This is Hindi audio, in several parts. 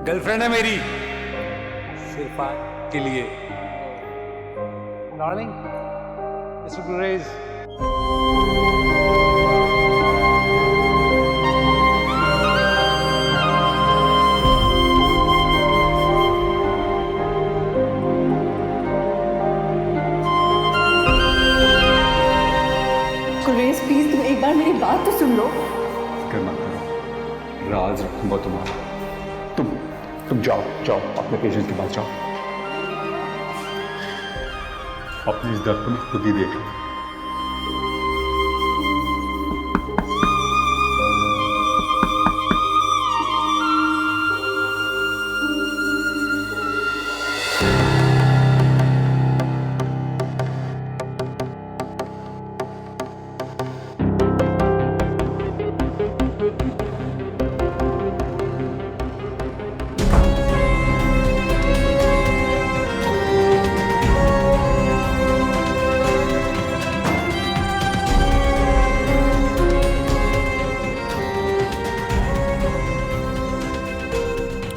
गर्लफ्रेंड है मेरी, सिर्फ आपके लिए। Darling, mister Gurez. Gurez please तुम एक बार मेरी बात तो सुन लो। फिक्र मत करो, राज रखूंगा तुम्हारा। तुम जाओ जाओ, अपने पेशेंट के पास जाओ, अपने इस दर्द को मैं खुद ही देख लूं।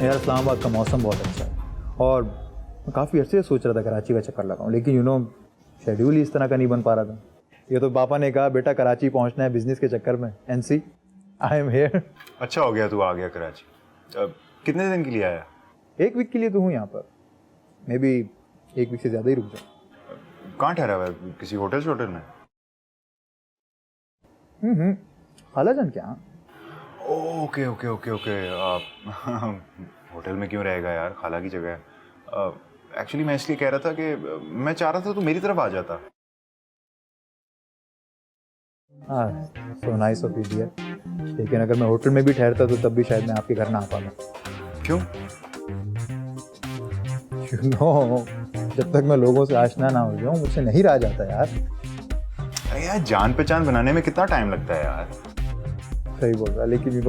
यार इस्लामाबाद का मौसम बहुत अच्छा है और मैं काफ़ी अर्से से सोच रहा था कराची का चक्कर लगाऊं, लेकिन शेड्यूल ही इस तरह का नहीं बन पा रहा था। ये तो पापा ने कहा बेटा कराची पहुंचना है बिजनेस के चक्कर में, and see I am here. अच्छा हो गया तू आ गया कराची। कितने दिन के लिए आया? 1 वीक के लिए तो हूँ यहाँ पर, मे बी 1 वीक से ज़्यादा ही रुक जाऊँ। कहाँ ठहरा हुआ है? किसी होटल में? खाला जान क्या? Okay okay okay okay. Hotel में क्यों रहेगा यार, खाला की जगह है। एक्चुअली मैं इसलिए कह रहा था कि मैं चाह रहा था तू मेरी तरफ आ जाता। हाँ, so nice of you dear, लेकिन अगर मैं होटल में भी ठहरता तो तब भी शायद मैं आपके घर ना आ पाता। क्यों? यू नो, जब तक मैं लोगों से आशना ना हो जाऊं मुझसे नहीं रहा जाता यार। अरे यार, जान पहचान बनाने में कितना टाइम लगता है यार। सही बोल रहा है, लेकिन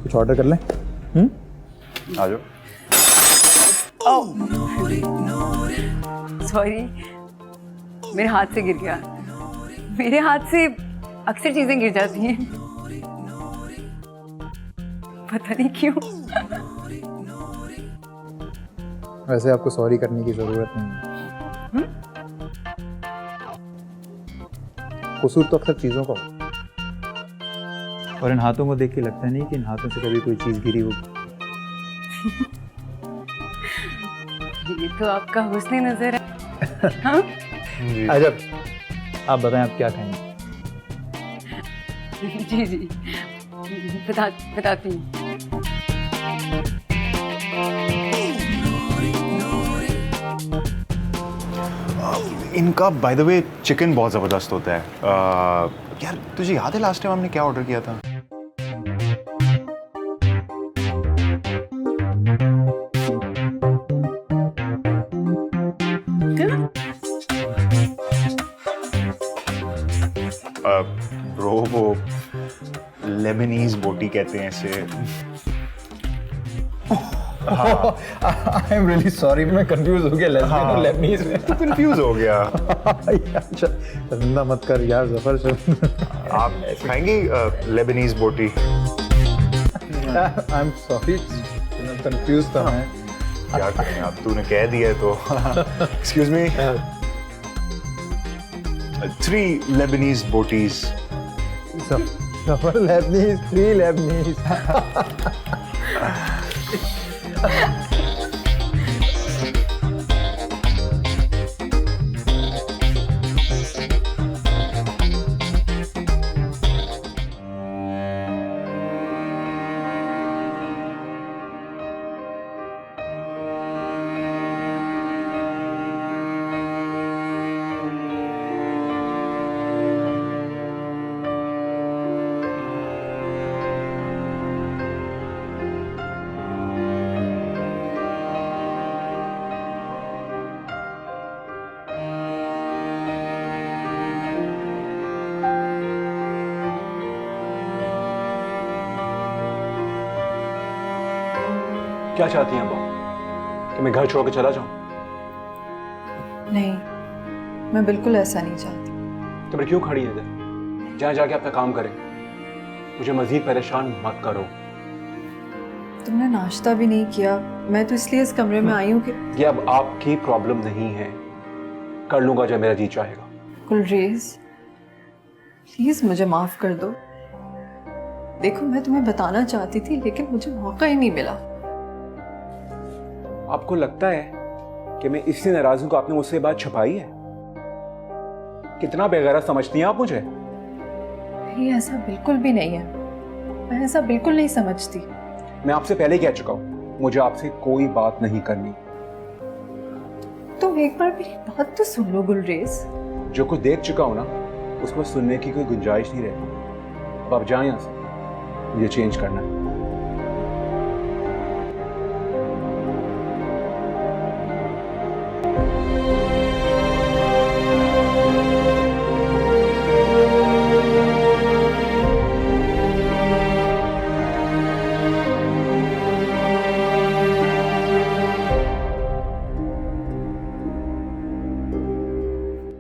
कुछ ऑर्डर कर लें? आ जाओ। सॉरी, मेरे हाथ से गिर गया। मेरे हाथ से अक्सर चीजें गिर जाती हैं, पता नहीं क्यों। वैसे आपको सॉरी करने की जरूरत नहीं है। कसूर तो अक्सर चीजों का होता है, और इन हाथों को देख के लगता नहीं कि इन हाथों से कभी कोई चीज गिरी होगी। ये तो आपका हुस्न नजर है। हाँ? अजब, आप बताएं आप क्या खाएंगे? जी जी, बताती हूँ। इनका बाय द वे चिकन बहुत ज़बरदस्त होता है। यार तुझे याद है लास्ट टाइम हमने क्या ऑर्डर किया था? ब्रो वो लेबनीज बोटी कहते हैं इसे। आई एम रियली सॉरी, मैं कंफ्यूज हो गया लेस्बियन और लेबनीज में। कंफ्यूज हो गया। शर्मिंदा मत कर यार जफर। आप खाएंगे लेबनीज बोटी? आई एम सॉरी, कंफ्यूज था मैं। क्या करें, अब तूने कह दिया तो। एक्सक्यूज मी, 3 लेबनीज बोटीज। Zafar Lebanese, 3 Lebanese. क्या चाहती हैं अब्बा, कि मैं घर छोड़ के चला जाऊं? नहीं, मैं बिल्कुल ऐसा नहीं चाहती। तो फिर क्यों खड़ी है इधर? जहाँ जाके अपना काम करें। मुझे मजीद परेशान मत करो। तुमने नाश्ता भी नहीं किया। मैं तो इसलिए इस कमरे में आई हूँ कि ये अब आपकी प्रॉब्लम नहीं है, कर लूंगा जब मेरा जी चाहेगा। गुलरेज प्लीज मुझे माफ कर दो। देखो मैं तुम्हें बताना चाहती थी लेकिन मुझे मौका ही नहीं मिला। आपको लगता है कि मैं इसलिए नाराज हूं कि आपने मुझसे ये बात छुपाई है? कितना बेगैरत समझती हैं आप मुझे? ये ऐसा बिल्कुल भी नहीं है, मैं ऐसा बिल्कुल नहीं समझती। मैं आपसे पहले ही कह चुका हूं, मुझे आपसे कोई बात नहीं करनी। तुम एक बार मेरी बात तो सुन लो गुलरेज। जो कुछ देख चुका हूं ना, उसको सुनने की कोई गुंजाइश नहीं रहती। अब आप जाएं यहां से, मुझे चेंज करना है।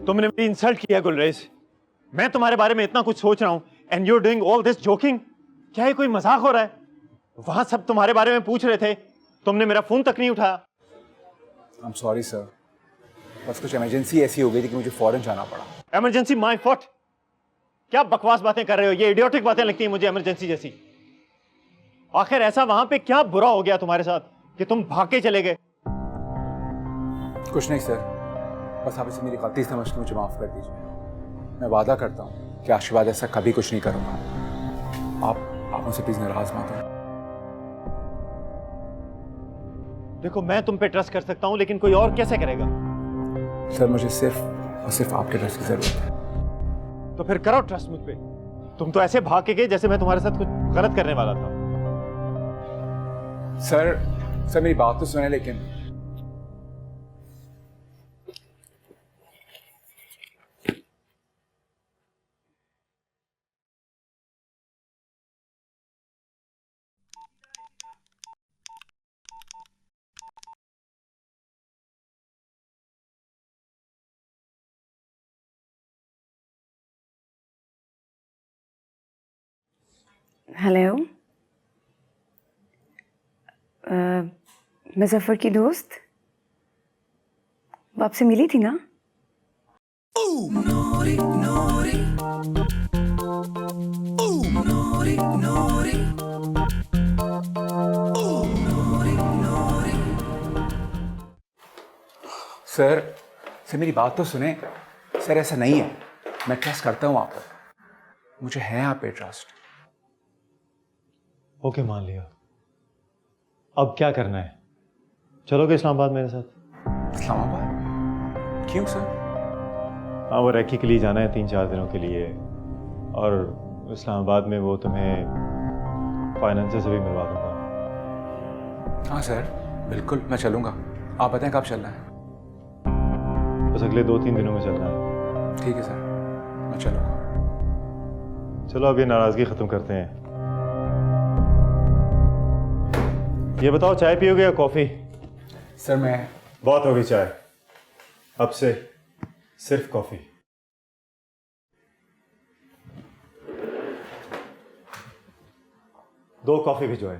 तुमने मेरी इंसल्ट किया गुलरेज। मैं तुम्हारे बारे में इतना कुछ सोच रहा हूं and you are doing all this joking. क्या ये कोई मजाक हो रहा है? वहां सब तुम्हारे बारे में पूछ रहे थे, तुमने मेरा फोन तक नहीं उठाया। आई एम सॉरी सर, बस कुछ इमरजेंसी ऐसी हो गई थी कि मुझे फौरन जाना पड़ा। Emergency my fault? क्या बकवास बातें कर रहे हो? ये इडियोटिक बातें लगती हैं मुझे इमरजेंसी जैसी। आखिर ऐसा वहां पे क्या बुरा हो गया तुम्हारे साथ कि तुम भाग के चले गए? कुछ नहीं सर, बस आप इसे मेरी गलती समझ के मुझे माफ कर दीजिए। मैं वादा करता हूँ कि आज के बाद ऐसा कभी कुछ नहीं करूँगा। आप मुझसे प्लीज नाराज मत हो। देखो मैं तुम पे ट्रस्ट कर सकता हूं लेकिन कोई और कैसे करेगा? सर मुझे सिर्फ और सिर्फ आपके ट्रस्ट की जरूरत है। तो फिर करो ट्रस्ट मुझ पे। तुम तो ऐसे भाग के गए जैसे मैं तुम्हारे साथ कुछ गलत करने वाला था। सर मेरी बात तो सुने लेकिन। हेलो, मुजफ्फर की दोस्त, वो आपसे मिली थी ना? सर मेरी बात तो सुने। सर ऐसा नहीं है, मैं ट्रस्ट करता हूँ आप पर, मुझे है आप पे ट्रस्ट। ओके मान लिया। अब क्या करना है? चलोगे इस्लामाबाद मेरे साथ? इस्लामाबाद? क्यों सर? हाँ, वो रैकी के लिए जाना है 3-4 दिनों के लिए, और इस्लामाबाद में वो तुम्हें फाइनेंसर से भी मिलवा दूंगा। हाँ सर बिल्कुल, मैं चलूँगा। आप बताएं कब चलना है? बस अगले 2-3 दिनों में चलना है। ठीक है सर, मैं चलूँगा। चलो अब ये नाराज़गी ख़त्म करते हैं। ये बताओ, चाय पियोगे या कॉफ़ी? सर मैं बहुत होगी चाय, अब से सिर्फ कॉफ़ी। दो कॉफ़ी भिजवाएं।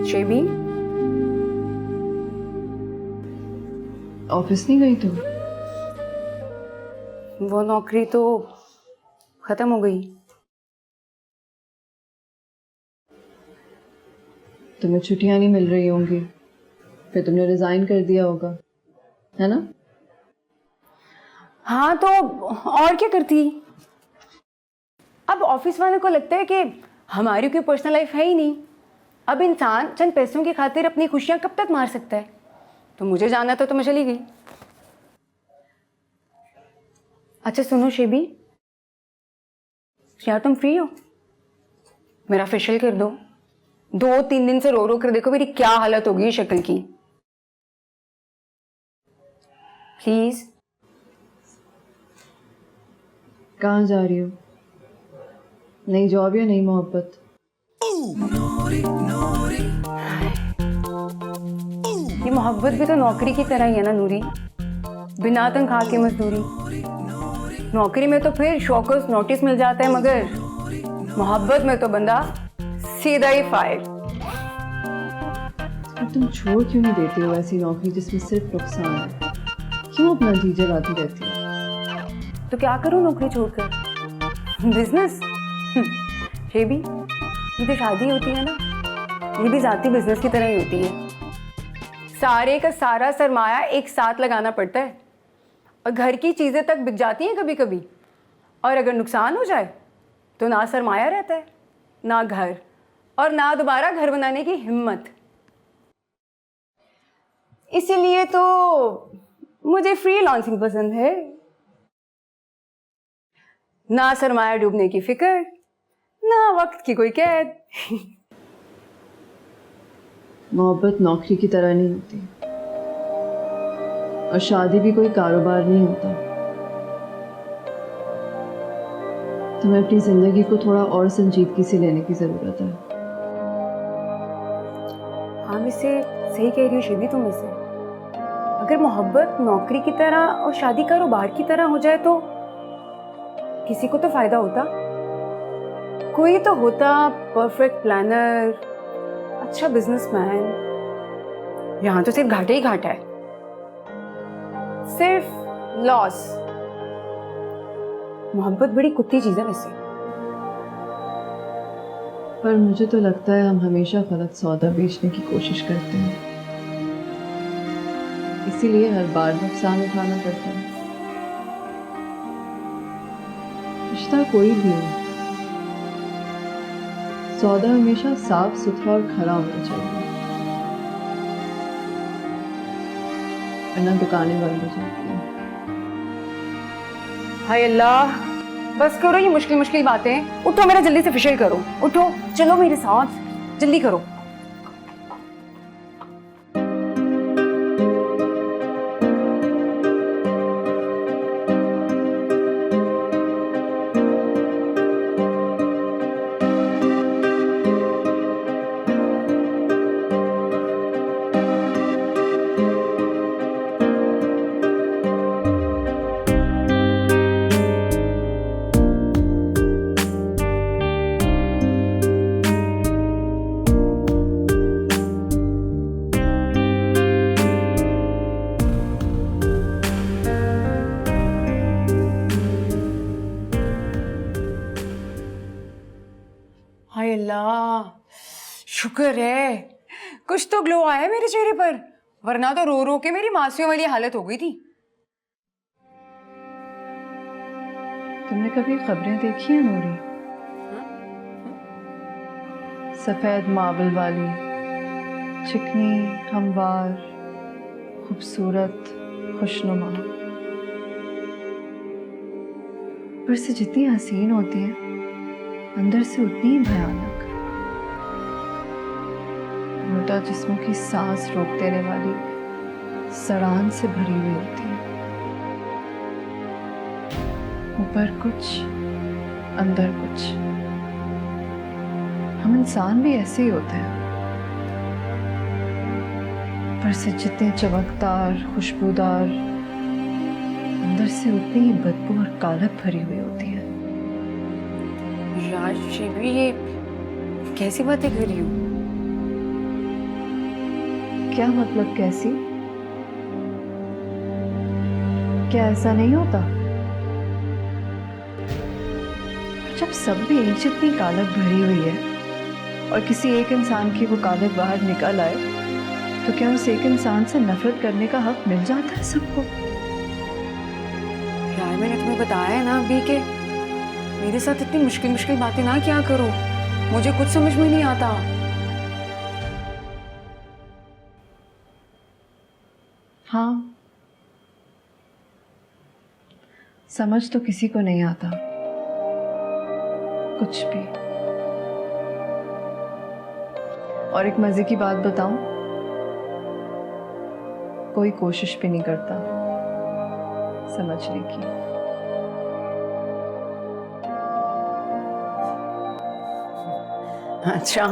शेबी, ऑफिस नहीं गई तुम? वो नौकरी तो खत्म हो गई। तुम्हें छुट्टियां नहीं मिल रही होंगी, फिर तुमने रिजाइन कर दिया होगा, है ना? हाँ तो और क्या करती? अब ऑफिस वालों को लगता है कि हमारी कोई पर्सनल लाइफ है ही नहीं। अब इंसान चंद पैसों की खातिर अपनी खुशियां कब तक मार सकता है? तो मुझे जाना था तो मैं चली गई। अच्छा सुनो शेबी, यार तुम फ्री हो? मेरा फेशियल कर दो। 2-3 दिन से रो रो कर देखो मेरी क्या हालत होगी शक्ल की। प्लीज। कहाँ जा रही हो? नई जॉब या नई मोहब्बत? मोहब्बत भी तो नौकरी की तरह ही है ना नूरी, बिना तनख्वाह की मजदूरी। नौकरी में तो फिर शौकस नोटिस मिल जाता है, मगर मोहब्बत में तो बंदा सीधा ही फायर। तुम छोड़ क्यों नहीं देते हो ऐसी नौकरी जिसमें सिर्फ नुकसान है? क्यों अपना जी जलाती रहती हो? तो क्या करूं नौकरी छोड़कर? बिजनेस? ये भी, ये तो शादी होती है ना, ये भी जाती बिजनेस की तरह ही होती है। सारे का सारा सरमाया एक साथ लगाना पड़ता है और घर की चीज़ें तक बिक जाती हैं कभी कभी, और अगर नुकसान हो जाए तो ना सरमाया रहता है, ना घर, और ना दोबारा घर बनाने की हिम्मत। इसीलिए तो मुझे फ्रीलांसिंग पसंद है, ना सरमाया डूबने की फिक्र, ना वक्त की कोई कैद। मोहब्बत नौकरी की तरह नहीं होती, और शादी भी कोई कारोबार नहीं होता। तुम्हें अपनी जिंदगी को थोड़ा और संजीदगी से लेने की जरूरत है। हाँ, वैसे सही कह रही हो शिवी तुम। इसे अगर मोहब्बत नौकरी की तरह और शादी कारोबार की तरह हो जाए तो किसी को तो फायदा होता, कोई तो होता परफेक्ट प्लानर, अच्छा बिजनेसमैन। यहाँ तो सिर्फ घाटा ही घाटा है, सिर्फ लॉस। मोहब्बत बड़ी कुत्ती चीज है वैसे। पर मुझे तो लगता है हम हमेशा गलत सौदा बेचने की कोशिश करते हैं, इसीलिए हर बार नुकसान उठाना पड़ता है। रिश्ता कोई भी हो, सौदा हमेशा साफ सुथरा और खरा होना चाहिए, वरना दुकानें बंद हो जाती हैं। हाय अल्लाह, बस करो ये मुश्किल मुश्किल बातें। उठो मेरा, जल्दी से फेशियल करो। उठो, चलो मेरे साथ, जल्दी करो। हाय अल्लाह, शुक्र है कुछ तो ग्लो आया है मेरे चेहरे पर, वरना तो रो रो के मेरी मासियों वाली हालत हो गई थी। तुमने कभी खबरें देखी हैं नूरी? सफेद मार्बल वाली, चिकनी, हमवार, खूबसूरत, खुशनुमा, पर से जितनी हसीन होती है अंदर से उतनी ही भयानक। मोटा जिस्मों की सांस रोक देने वाली सड़ान से भरी हुई होती है। ऊपर कुछ, अंदर कुछ। हम इंसान भी ऐसे ही होते हैं, पर से जितने चमकदार, खुशबूदार, अंदर से उतनी ही बदबू और कालक भरी हुई होती है। यार शिवी, ये कैसी बातें कर रही हो? क्या मतलब कैसी? क्या ऐसा नहीं होता? जब सब में एक जितनी कालक भरी हुई है और किसी एक इंसान की वो कालक बाहर निकल आए, तो क्या उस एक इंसान से नफरत करने का हक मिल जाता है सबको? यार मैंने तुम्हें बताया है ना अभी के मेरे साथ इतनी मुश्किल मुश्किल बातें ना क्या करो, मुझे कुछ समझ में नहीं आता। हाँ, समझ तो किसी को नहीं आता कुछ भी। और एक मजे की बात बताऊं, कोई कोशिश भी नहीं करता समझने की। अच्छा,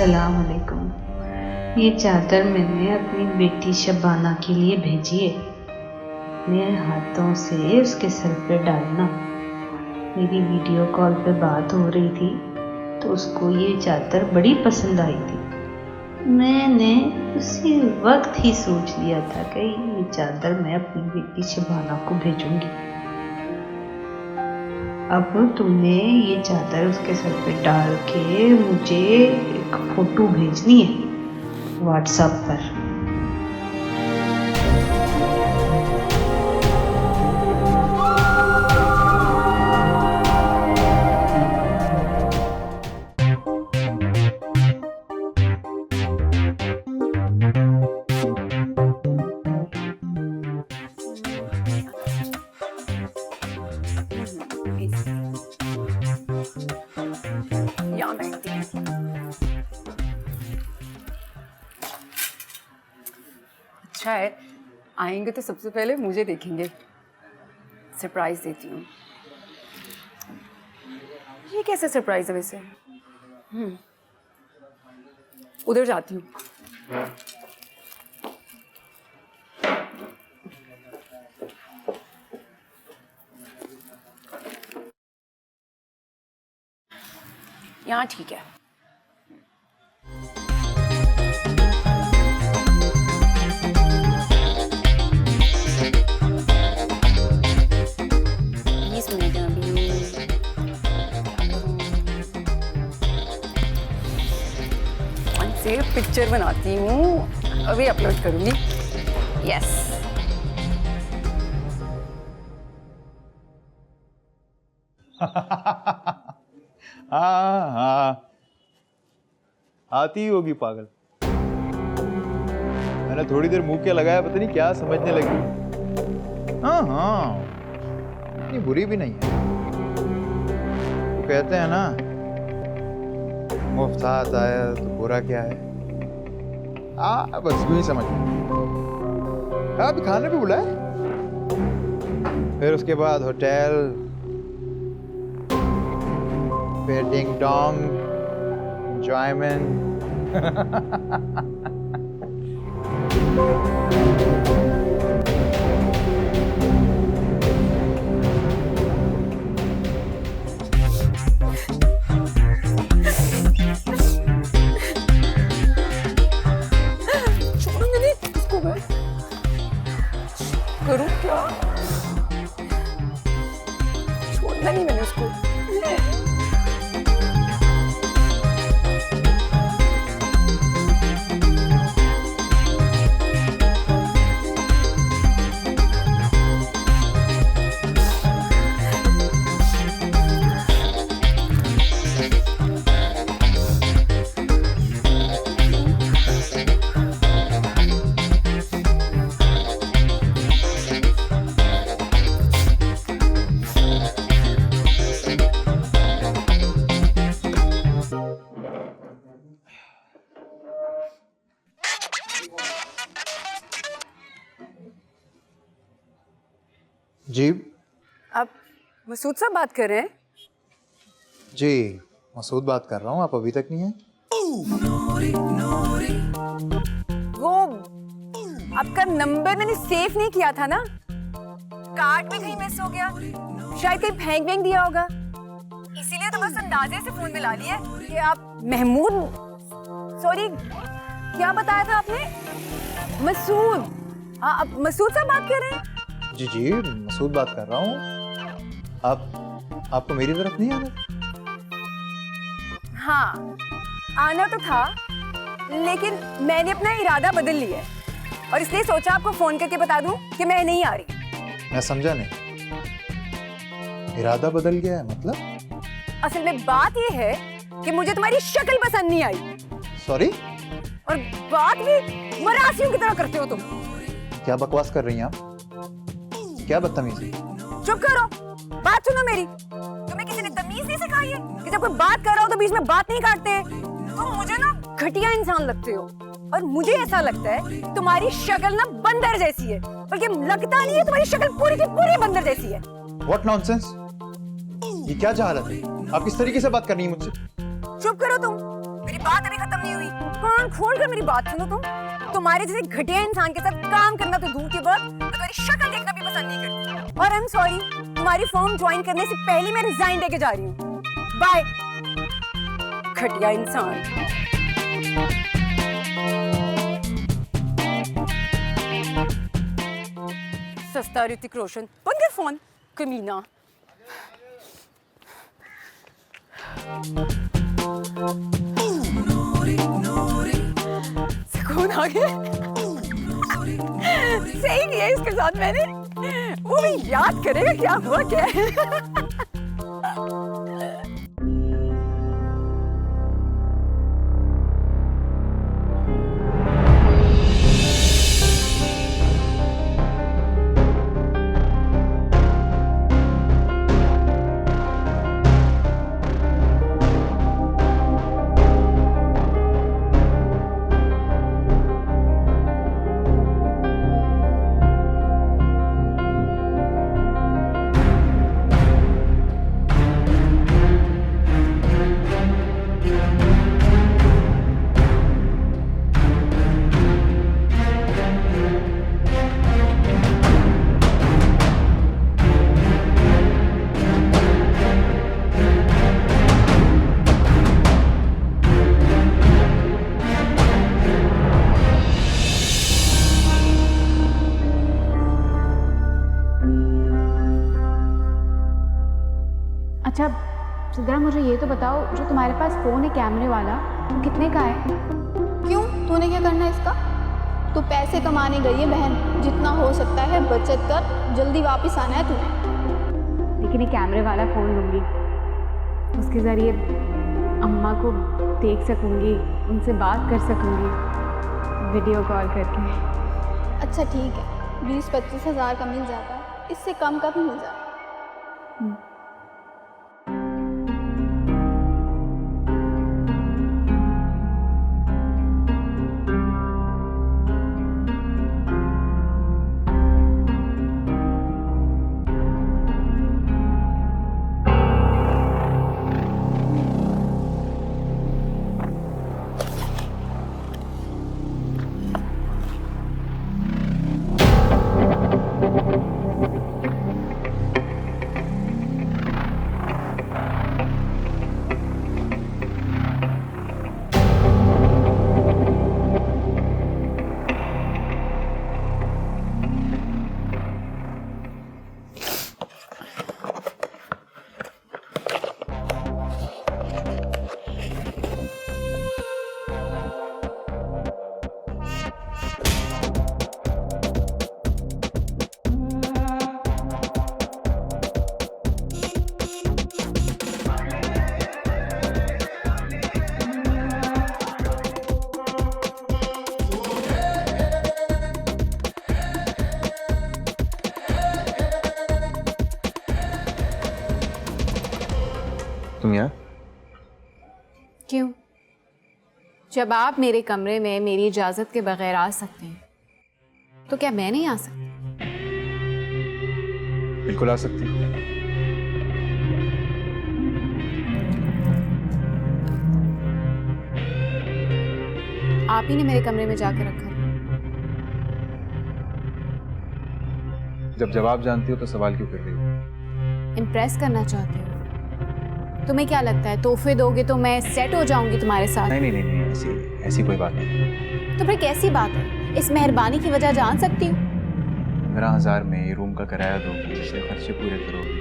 अस्सलाम वालेकुम। ये चादर मैंने अपनी बेटी शबाना के लिए भेजी है। मेरे हाथों से उसके सर पे डालना। मेरी वीडियो कॉल पे बात हो रही थी तो उसको ये चादर बड़ी पसंद आई थी। मैंने उसी वक्त ही सोच लिया था कि ये चादर मैं अपनी बेटी शबाना को भेजूंगी। अब तुम्हें ये चादर उसके सर पे डाल के मुझे एक फोटो भेजनी है व्हाट्सएप पर। यहाँ बैठती हैं। अच्छा है, आएंगे तो सबसे पहले मुझे देखेंगे। सरप्राइज देती हूँ। ये कैसे सरप्राइज है वैसे? उधर जाती हूँ। यहाँ ठीक है। से पिक्चर बनाती हूँ, अभी अपलोड करूँगी। यस। हाँ आती होगी पागल। मैंने थोड़ी देर मुंह क्या लगाया, पता नहीं क्या समझने लगी। हाँ इतनी बुरी भी नहीं है। वो कहते हैं ना, मुफ्त हाथ आया तो बुरा क्या है। बस यूं ही समझ। अब खाने पे बुलाए, फिर उसके बाद होटल, फिर डिंग डोंग, एंजॉयमेंट। करूं क्या? छोड़ना नहीं मैंने उसको। जी आप मसूद साहब बात कर रहे हैं? जी मसूद बात कर रहा हूँ। आप अभी तक नहीं है? वो आपका नंबर मैंने सेव नहीं किया था ना, कार्ड में कहीं मिस हो गया, शायद कहीं फेंक वेंक दिया होगा, इसीलिए तो बस अंदाजे से फोन मिला लिया कि आप महमूद, सॉरी क्या बताया था आपने? मसूद। हाँ आप मसूद साहब बात कर रहे हैं? जी मसूद बात कर रहा हूँ। आपको मेरी तरफ नहीं आना? हाँ आना तो था, लेकिन मैंने अपना इरादा बदल लिया है और इसलिए सोचा आपको फोन करके बता दूं कि मैं नहीं आ रही। मैं समझा नहीं, इरादा बदल गया है मतलब? असल में बात ये है कि मुझे तुम्हारी शक्ल पसंद नहीं आई। सॉरी? और बात भी मरासियों की तरह करते हो तुम। क्या बकवास कर रही हैं आप? क्या बदतमीजी? चुप करो, बात सुनो मेरी। तुम्हें किसी ने तमीज नहीं सिखाई है कि जब कोई बात कर रहा हो तो बीच में बात नहीं काटते? तुम मुझे ना घटिया इंसान लगते हो और मुझे ऐसा लगता है तुम्हारी शक्ल ना बंदर जैसी है, बल्कि लगता नहीं है, तुम्हारी शक्ल पूरी की पूरी बंदर जैसी है। What nonsense? ये क्या जहालत है? आप किस तरीके से बात कर रही हैं मुझसे? चुप करो तुम, मेरी बात अभी खत्म नहीं हुई। कान खोल कर मेरी बात सुनो तुम। तुम्हारे जैसे घटिया इंसान के साथ काम करना तो दूर की बात, मैं तुम्हारी शक्ल देखना भी पसंद नहीं करती। और आई एम सॉरी, तुम्हारी फर्म ज्वाइन करने से पहले मैं रिजाइन देके जा रही हूँ। बाय घटिया इंसान। सस्ता ऋतिक रोशन, बंद कर फोन कमीना। सुकून आ गया। सही किया इसके साथ मैंने, वो भी याद करेगा क्या हुआ क्या है। अच्छा सिद्रा, मुझे ये तो बताओ, जो तुम्हारे पास फ़ोन है कैमरे वाला, वो कितने का है? क्यों, तूने क्या करना है इसका? तू पैसे कमाने गई है बहन, जितना हो सकता है बचत कर, जल्दी वापस आना है तुम्हें। लेकिन ये कैमरे वाला फ़ोन लूँगी, उसके ज़रिए अम्मा को देख सकूँगी, उनसे बात कर सकूँगी वीडियो कॉल करके। अच्छा ठीक है, 20-25 हज़ार का मिल जाता है, इससे कम का भी मिल जाता है। तुम यहाँ? क्यों? जब आप मेरे कमरे में मेरी इजाज़त के बगैर आ सकते हैं, तो क्या मैं नहीं आ सकती? बिल्कुल आ सकती हूँ। आप ही ने मेरे कमरे में जाकर रखा था। जब जवाब जानती हो तो सवाल क्यों कर रही हो? इम्प्रेस करना चाहते हो? तुम्हें क्या लगता है तोहफे दोगे तो मैं सेट हो जाऊंगी तुम्हारे साथ? नहीं नहीं नहीं, ऐसी ऐसी कोई बात नहीं। तो फिर कैसी बात है? इस मेहरबानी की वजह जान सकती हूँ? 15,000 में रूम का किराया दोगी, जिससे खर्चे पूरे करोगी,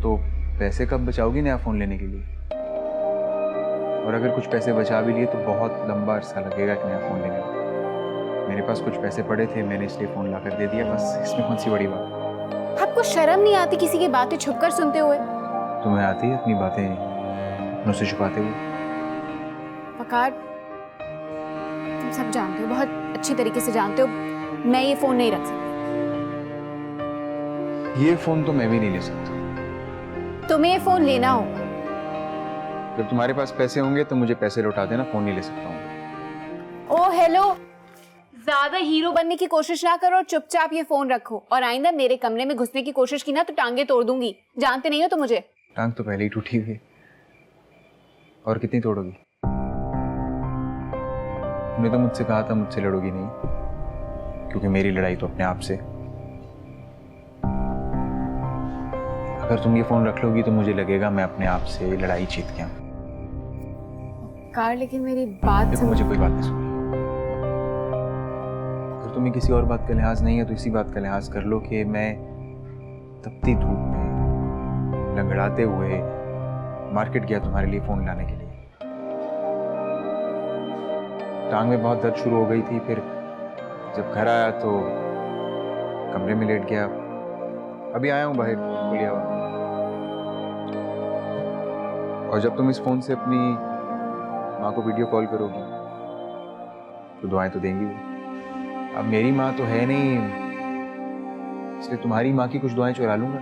तो पैसे कब बचाओगी नया फ़ोन लेने के लिए? और अगर कुछ पैसे बचा भी लिए तो बहुत लंबा अरसा लगेगा एक नया फ़ोन लेने में। मेरे पास कुछ पैसे पड़े थे, मैंने इसलिए फ़ोन ला कर दे दिया, बस इसमें कौन सी बड़ी बात। आपको शर्म नहीं आती किसी की बातें छुपकर सुनते हुए? तुम्हें आती है अपनी बातें अपनों से छुपाते हुए? वकार, तुम सब जानते हो, बहुत अच्छी तरीके से जानते हो, मैं ये फ़ोन नहीं रख सकती। ये फ़ोन तो मैं भी नहीं ले सकता। तुम्हें ये फ़ोन लेना होगा। जब तुम्हारे पास पैसे होंगे तो मुझे पैसे लौटा देना, फ़ोन नहीं ले सकता हूँ। ओ हेलो, ज्यादा हीरो बनने की कोशिश ना करो और चुपचाप ये फोन रखो। और आइंदा मेरे कमरे में घुसने की कोशिश की ना तो टांगे तोड़ दूंगी। जानते नहीं हो तो मुझे? टांग तो पहले ही टूटी हुई है। और कितनी तोड़ोगी? तुमने तो मुझसे कहा था मुझसे लड़ोगी नहीं, क्योंकि मेरी लड़ाई तो अपने आप से। अगर तुम ये फोन रख लोगी तो मुझे लगेगा मैं अपने आप से लड़ाई जीत गया। कार, लेकिन मेरी बात देखो, मुझे कोई बात नहीं सुननी। अगर तुम्हें किसी और बात का लिहाज नहीं है तो इसी बात का लिहाज कर लो कि मैं तपती धूप में लंगड़ाते हुए मार्केट गया तुम्हारे लिए फोन लाने के लिए। टांग में बहुत दर्द शुरू हो गई थी, फिर जब घर आया तो कमरे में लेट गया। अभी आया हूँ बाहर खुली हवा। और जब तुम इस फोन से अपनी माँ को वीडियो कॉल करोगी तो दुआएं तो देंगी वो। अब मेरी माँ तो है नहीं, इसलिए तुम्हारी माँ की कुछ दुआएं चुरा लूंगा।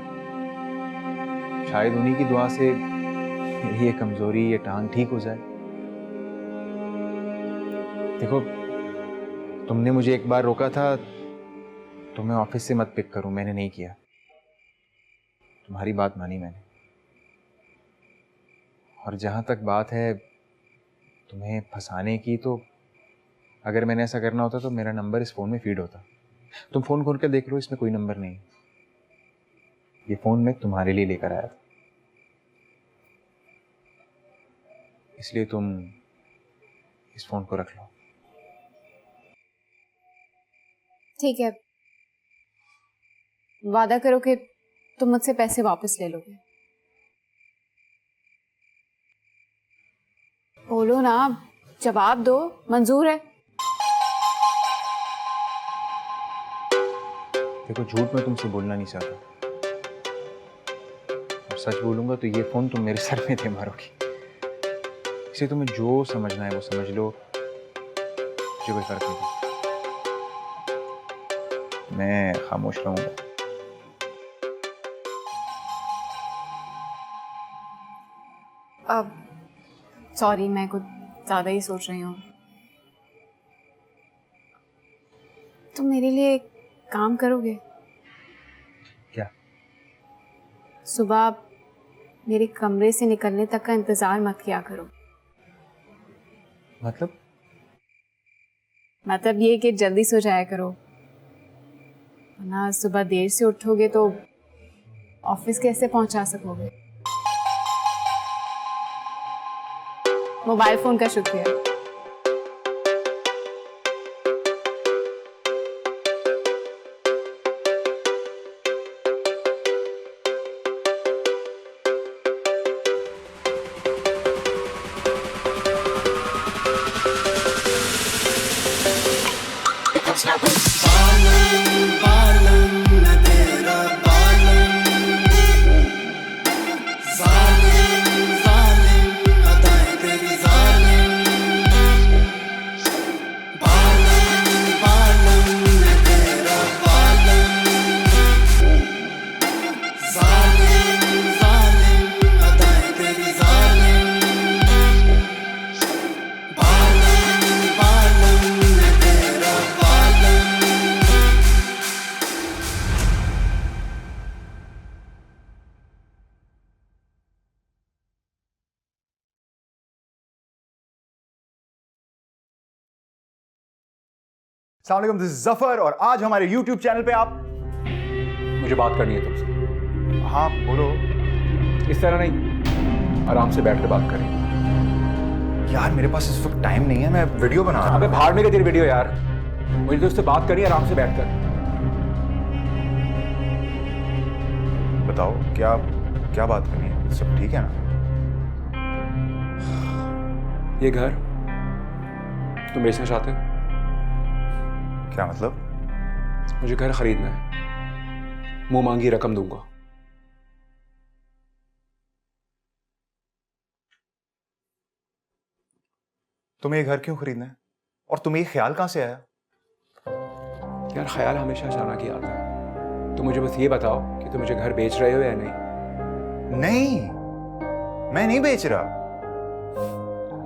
शायद उन्हीं की दुआ से मेरी ये कमजोरी, ये टांग ठीक हो जाए। देखो, तुमने मुझे एक बार रोका था तो मैं ऑफिस से मत पिक करूं, मैंने नहीं किया। तुम्हारी बात मानी मैंने। और जहां तक बात है तुम्हें फंसाने की, तो अगर मैंने ऐसा करना होता तो मेरा नंबर इस फ़ोन में फीड होता। तुम फ़ोन खोल कर देख लो, इसमें कोई नंबर नहीं। ये फ़ोन मैं तुम्हारे लिए लेकर आया था, इसलिए तुम इस फ़ोन को रख लो। ठीक है, वादा करो कि तुम मुझसे पैसे वापस ले लोगे। बोलो ना, जवाब दो, मंजूर है? देखो, झूठ मैं तुमसे बोलना नहीं चाहता, और सच बोलूंगा तो ये फ़ोन तुम मेरे सर में दे मारोगी। इसे तुम्हें जो समझना है वो समझ लो, मुझे कोई फर्क नहीं पड़ता। मैं खामोश रहूंगा। अब सॉरी, मैं कुछ ज़्यादा ही सोच रही हूँ। तुम मेरे लिए एक काम करोगे? क्या? सुबह मेरे कमरे से निकलने तक का इंतज़ार मत किया करो। मतलब ये कि जल्दी सो जाया करो, वरना सुबह देर से उठोगे तो ऑफिस कैसे पहुंचा सकोगे? मोबाइल फोन का शुक्रिया। अस्सलाम वालेकुम, दिस इज जफर और आज हमारे YouTube चैनल पे आप। मुझे बात करनी है तुमसे। हाँ बोलो। इस तरह नहीं, आराम से बैठ कर बात करें। यार मेरे पास इस वक्त टाइम नहीं है, मैं वीडियो बना रहा हूँ। अबे भाड़ में क्या तेरी वीडियो यार, मुझे तो उससे बात करनी है आराम से बैठ कर। बताओ क्या क्या बात करनी है, सब ठीक है ना? ये घर तुम बेचना चाहते हो? क्या मतलब? मुझे घर खरीदना है, मुंह मांगी रकम दूंगा। तुम्हें ये घर क्यों खरीदना है और तुम्हें ये ख्याल कहां से आया? यार ख्याल हमेशा अचानक ही आता है। तो मुझे बस ये बताओ कि तुम मुझे घर बेच रहे हो या नहीं? नहीं, मैं नहीं बेच रहा।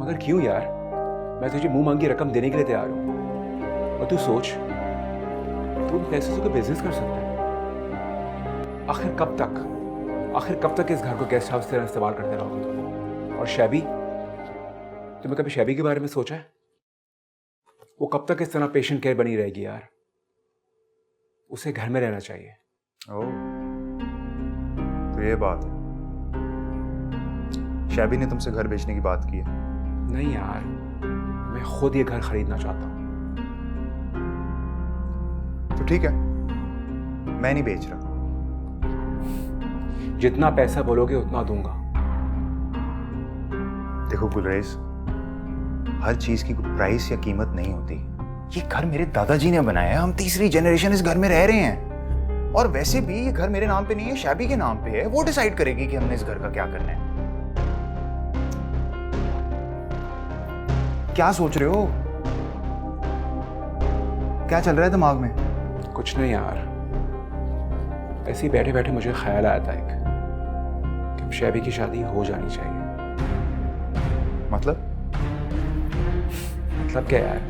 मगर क्यों यार? मैं तुझे मुंह मांगी रकम देने के लिए तैयार हूं। और तू सोच, तू इन पैसों से कोई बिजनेस कर सकता है। आखिर कब तक इस घर को गेस्ट हाउस की तरह इस्तेमाल करते रहोगे तुम? और शैबी तुम्हें कभी शैबी के बारे में सोचा है? वो कब तक इस तरह पेशेंट केयर बनी रहेगी यार? उसे घर में रहना चाहिए। ओह, तो ये बात है। शैबी ने तुमसे घर बेचने की बात की है? नहीं यार, मैं खुद ये घर खरीदना चाहता हूँ। तो ठीक है, मैं नहीं बेच रहा। जितना पैसा बोलोगे उतना दूंगा। देखो गुलरेज, हर चीज की कोई प्राइस या कीमत नहीं होती। ये घर मेरे दादाजी ने बनाया है, हम तीसरी जनरेशन इस घर में रह रहे हैं। और वैसे भी ये घर मेरे नाम पे नहीं है, शैबी के नाम पे है। वो डिसाइड करेगी कि हमने इस घर का क्या करना है। क्या सोच रहे हो? क्या चल रहा है दिमाग में? कुछ नहीं यार, ऐसे ही बैठे बैठे मुझे ख्याल आया था एक कि शैबी की शादी हो जानी चाहिए। मतलब क्या यार,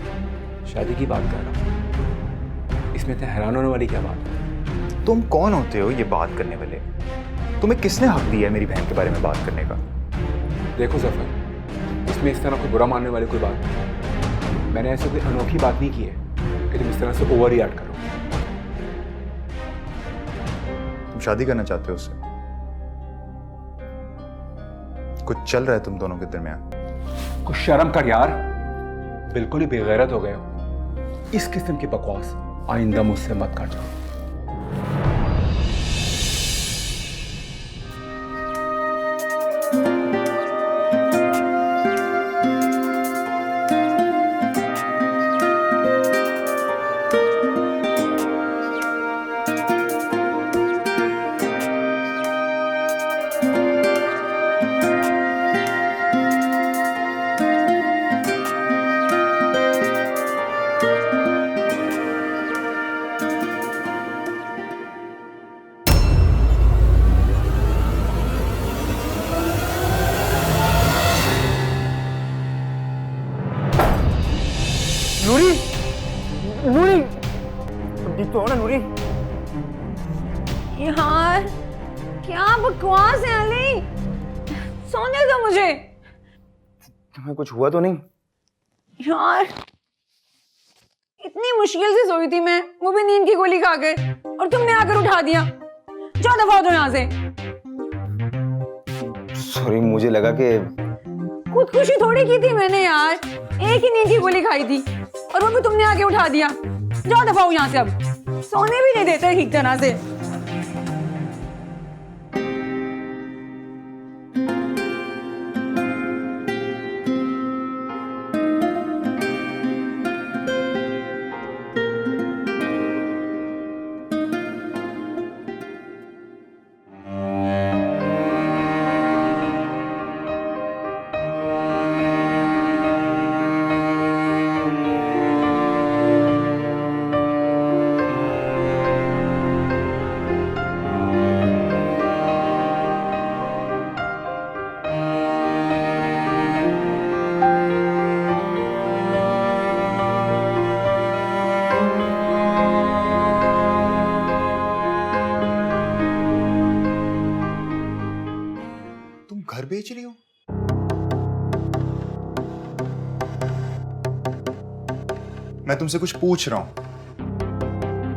शादी की बात कर रहा हूँ। इसमें इतने हैरान होने वाली क्या बात है? तुम कौन होते हो ये बात करने वाले? तुम्हें किसने हक दिया है मेरी बहन के बारे में बात करने का? देखो जफर, इसमें इस तरह कोई बुरा मानने वाली कोई बात नहीं। मैंने ऐसे कोई अनोखी बात नहीं की है कि तुम इस तरह से ओवर रिएक्ट करो। तुम शादी करना चाहते हो उससे? कुछ चल रहा है तुम दोनों के दरमियान? कुछ शर्म कर यार, बिल्कुल ही बेगैरत हो गए हो। इस किस्म की बकवास आइंदा मुझसे मत कर जाओ। नूरी, नूरी, ठीक तो हो ना नूरी? यार क्या बकवास है अली, सोने दो मुझे। तुम्हें कुछ हुआ तो नहीं? यार इतनी मुश्किल से सोई थी मैं, वो भी नींद की गोली खा के, और तुमने आकर उठा दिया। जाओ दफा हो जाओ यहाँ से। सॉरी, मुझे लगा कि खुदकुशी थोड़ी की थी मैंने यार, एक ही नींद की गोली खाई थी और वो भी तुमने आके उठा दिया। जाओ दफा हो यहाँ से, अब सोने भी नहीं देते ठीक तरह से। घर बेच रही हो? मैं तुमसे कुछ पूछ रहा हूं।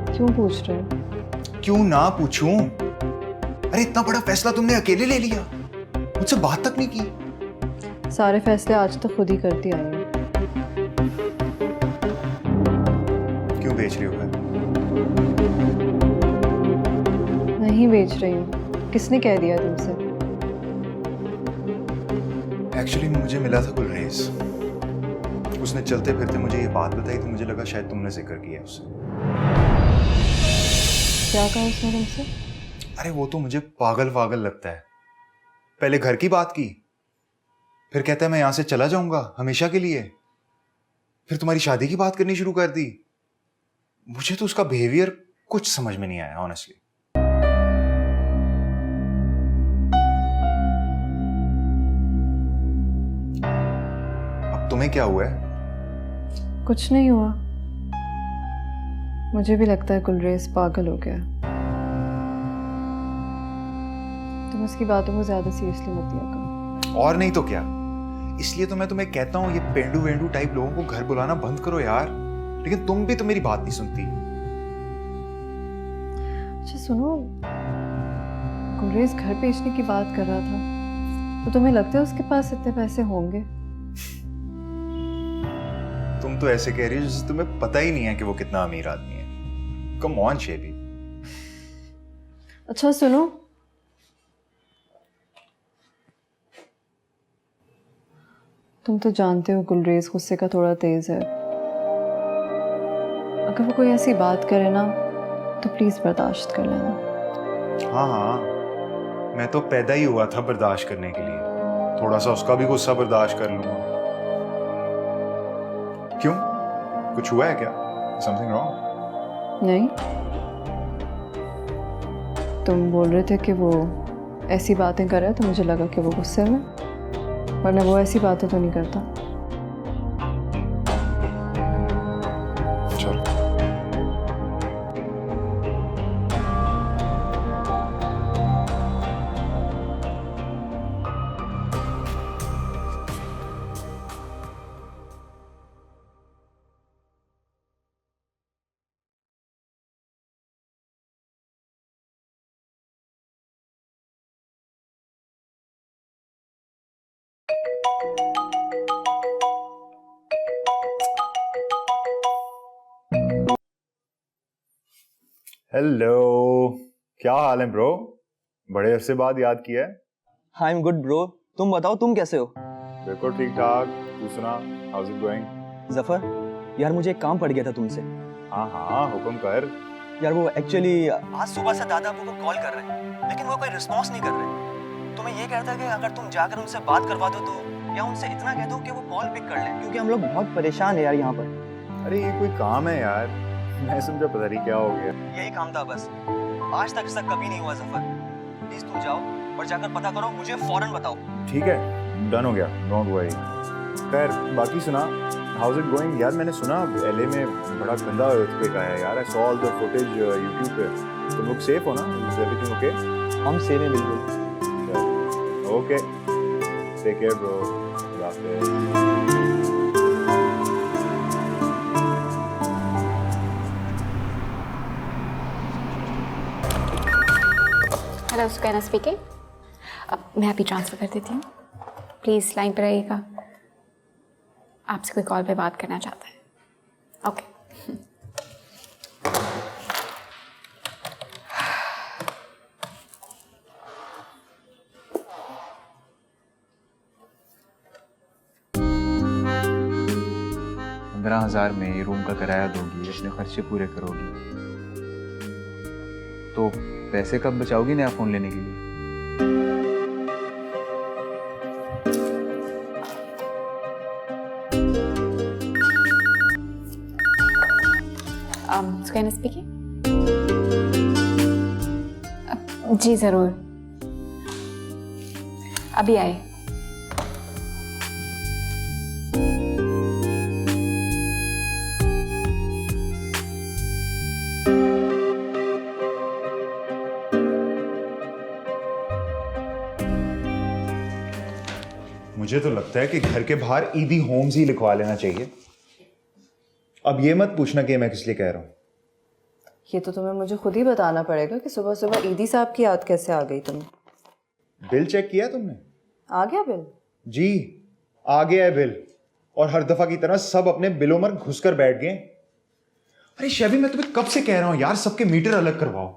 क्यों पूछ रहे हो? क्यों ना पूछूं? अरे इतना बड़ा फैसला तुमने अकेले ले लिया, मुझसे बात तक नहीं की। सारे फैसले आज तक खुद ही करती आई हूँ। क्यों बेच रही हो घर? नहीं बेच रही हूँ। किसने कह दिया तुमसे? एक्चुअली मुझे मिला था गुलरेज, उसने चलते फिरते मुझे ये बात बताई, तो मुझे लगा शायद तुमने जिक्र किया उससे। क्या कहा उसने तुमसे? अरे वो तो मुझे पागल पागल लगता है। पहले घर की बात की, फिर कहता है मैं यहां से चला जाऊंगा हमेशा के लिए, फिर तुम्हारी शादी की बात करनी शुरू कर दी। मुझे तो उसका बिहेवियर कुछ समझ में नहीं आया ऑनेस्टली। अब तुम्हें क्या हुआ है? कुछ नहीं हुआ। मुझे भी लगता है गुलरेज पागल हो गया। तुम उसकी बातों को ज्यादा सीरियसली मत लिया करो। और नहीं तो क्या, इसलिए तो मैं तुम्हें कहता हूँ ये पेंडू वेंडू टाइप लोगों को घर बुलाना बंद करो यार। लेकिन तुम भी तो मेरी बात नहीं सुनती। अच्छा सुनो, गुलरेज घर बेचने की बात कर रहा था, तो तुम्हें लगता है उसके पास इतने पैसे होंगे? तुम तो ऐसे कह रही हो जैसे तुम्हें पता ही नहीं है कि वो कितना अमीर आदमी है। Come on शेबी। अच्छा सुनो, तुम तो जानते हो गुलरेज गुस्से का थोड़ा तेज है। अगर वो कोई ऐसी बात करे ना तो प्लीज बर्दाश्त कर लेना। हाँ हाँ, मैं तो पैदा ही हुआ था बर्दाश्त करने के लिए। थोड़ा सा उसका भी गुस्सा बर्दाश्त कर लूंगा। क्यों, कुछ हुआ है क्या? Something wrong? नहीं, तुम बोल रहे थे कि वो ऐसी बातें कर रहा है तो मुझे लगा कि वो गुस्से में, वरना वो ऐसी बातें तो नहीं करता। चलो। हेलो, क्या हाल है ब्रो? बड़े अरसे बाद याद किया है। आई एम गुड ब्रो, तुम बताओ तुम कैसे हो? बिल्कुल ठीक ठाक। तू सुना, हाउस इट गोइंग? जफर यार, मुझे एक काम पड़ गया था तुमसे। हाँ हाँ, हुक्म कर। यार वो एक्चुअली आज सुबह से दादा को कॉल कर रहे हैं, लेकिन वो कोई रिस्पॉन्स नहीं कर रहे। तो मैं ये कहता कि अगर तुम जाकर उनसे बात करवा दो तो, या उनसे इतना कह दो कि वो कॉल पिक कर लें, क्योंकि हम लोग बहुत परेशान है यार यहाँ पर। अरे ये कोई काम है यार, मैं समझा पता नहीं क्या हो गया। यही काम था बस, आज तक ऐसा कभी नहीं हुआ जफर। प्लीज तुम जाओ और जाकर पता करो, मुझे फौरन बताओ। ठीक है, डन हो गया, डोंट वरी। खैर बाकी सुना, हाउस इट गोइंग? यार मैंने सुना एलए में बड़ा गंदा अर्थक्वेक आया है यार। I saw all the footage YouTube पे। तुम लोग सेफ हो ना? Is everything okay? हम सेफ हैं बिल्कुल। Okay, take care bro. खुदा हाफिज़। Hello Sukaina speaking. अब मैं अभी ट्रांसफ़र कर देती हूँ, प्लीज़ लाइन पर रहिएगा। आपसे कोई कॉल पे बात करना चाहता है। ओके। $15,000 में ये रूम का किराया दोगी, अपने खर्चे पूरे करोगी, तो पैसे कब बचाओगी नया फ़ोन लेने के लिए? सुकैना स्पीकिंग। जी ज़रूर, अभी आए। मुझे तो लगता है कि घर के बाहर ईदी होम्स ही लिखवा लेना चाहिए। अब ये मत पूछना कि मैं किस लिए कह रहा हूँ। ये तो तुम्हें मुझे खुद ही बताना पड़ेगा कि सुबह सुबह ईदी साहब की याद कैसे आ गई तुम्हें। बिल चेक किया तुमने? आ गया बिल? जी आ गया है बिल, और हर दफा की तरह सब अपने बिलों में घुसकर बैठ गए। अरे शबी, मैं तुम्हें कब से कह रहा हूं यार, सबके मीटर अलग करवाओ।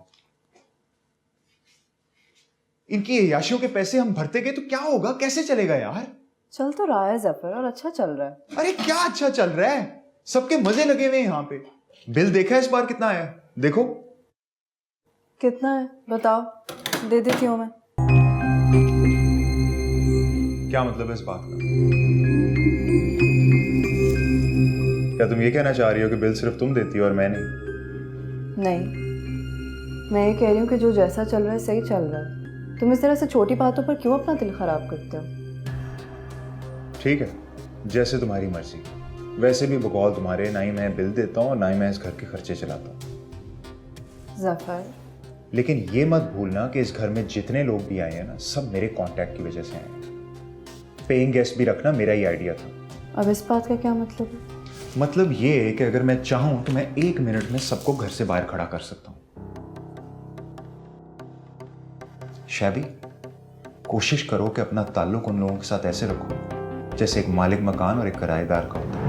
इनकी अय्याशियों के पैसे हम भरते गए तो क्या होगा, कैसे चलेगा यार? चल तो रहा है जफर, और अच्छा चल रहा है। अरे क्या अच्छा चल रहा है, सबके मजे लगे हुए हैं यहाँ पे। बिल देखा है इस बार कितना है? देखो कितना है बताओ, दे देती हूँ मैं। क्या मतलब है इस बात का? क्या तुम ये कहना चाह रही हो कि बिल सिर्फ तुम देती हो और मैं नहीं? नहीं, मैं ये कह रही हूँ कि जो जैसा चल रहा है सही चल रहा है। तुम इस तरह से छोटी बातों पर क्यों अपना दिल खराब करते हो? ठीक है, जैसे तुम्हारी मर्जी। वैसे भी बकौल तुम्हारे, ना ही मैं बिल देता हूँ ना ही मैं इस घर के खर्चे चलाता हूँ। जफर, लेकिन ये मत भूलना कि इस घर में जितने लोग भी आए हैं ना, सब मेरे कांटेक्ट की वजह से आए हैं। पेइंग गेस्ट भी रखना मेरा ही आइडिया था। अब इस बात का क्या मतलब है? मतलब ये है कि अगर मैं चाहूं तो मैं 1 मिनट में सबको घर से बाहर खड़ा कर सकता हूं। शैबी, कोशिश करो कि अपना ताल्लुक उन लोगों के साथ ऐसे रखो जैसे एक मालिक मकान और एक किराएदार का होता है।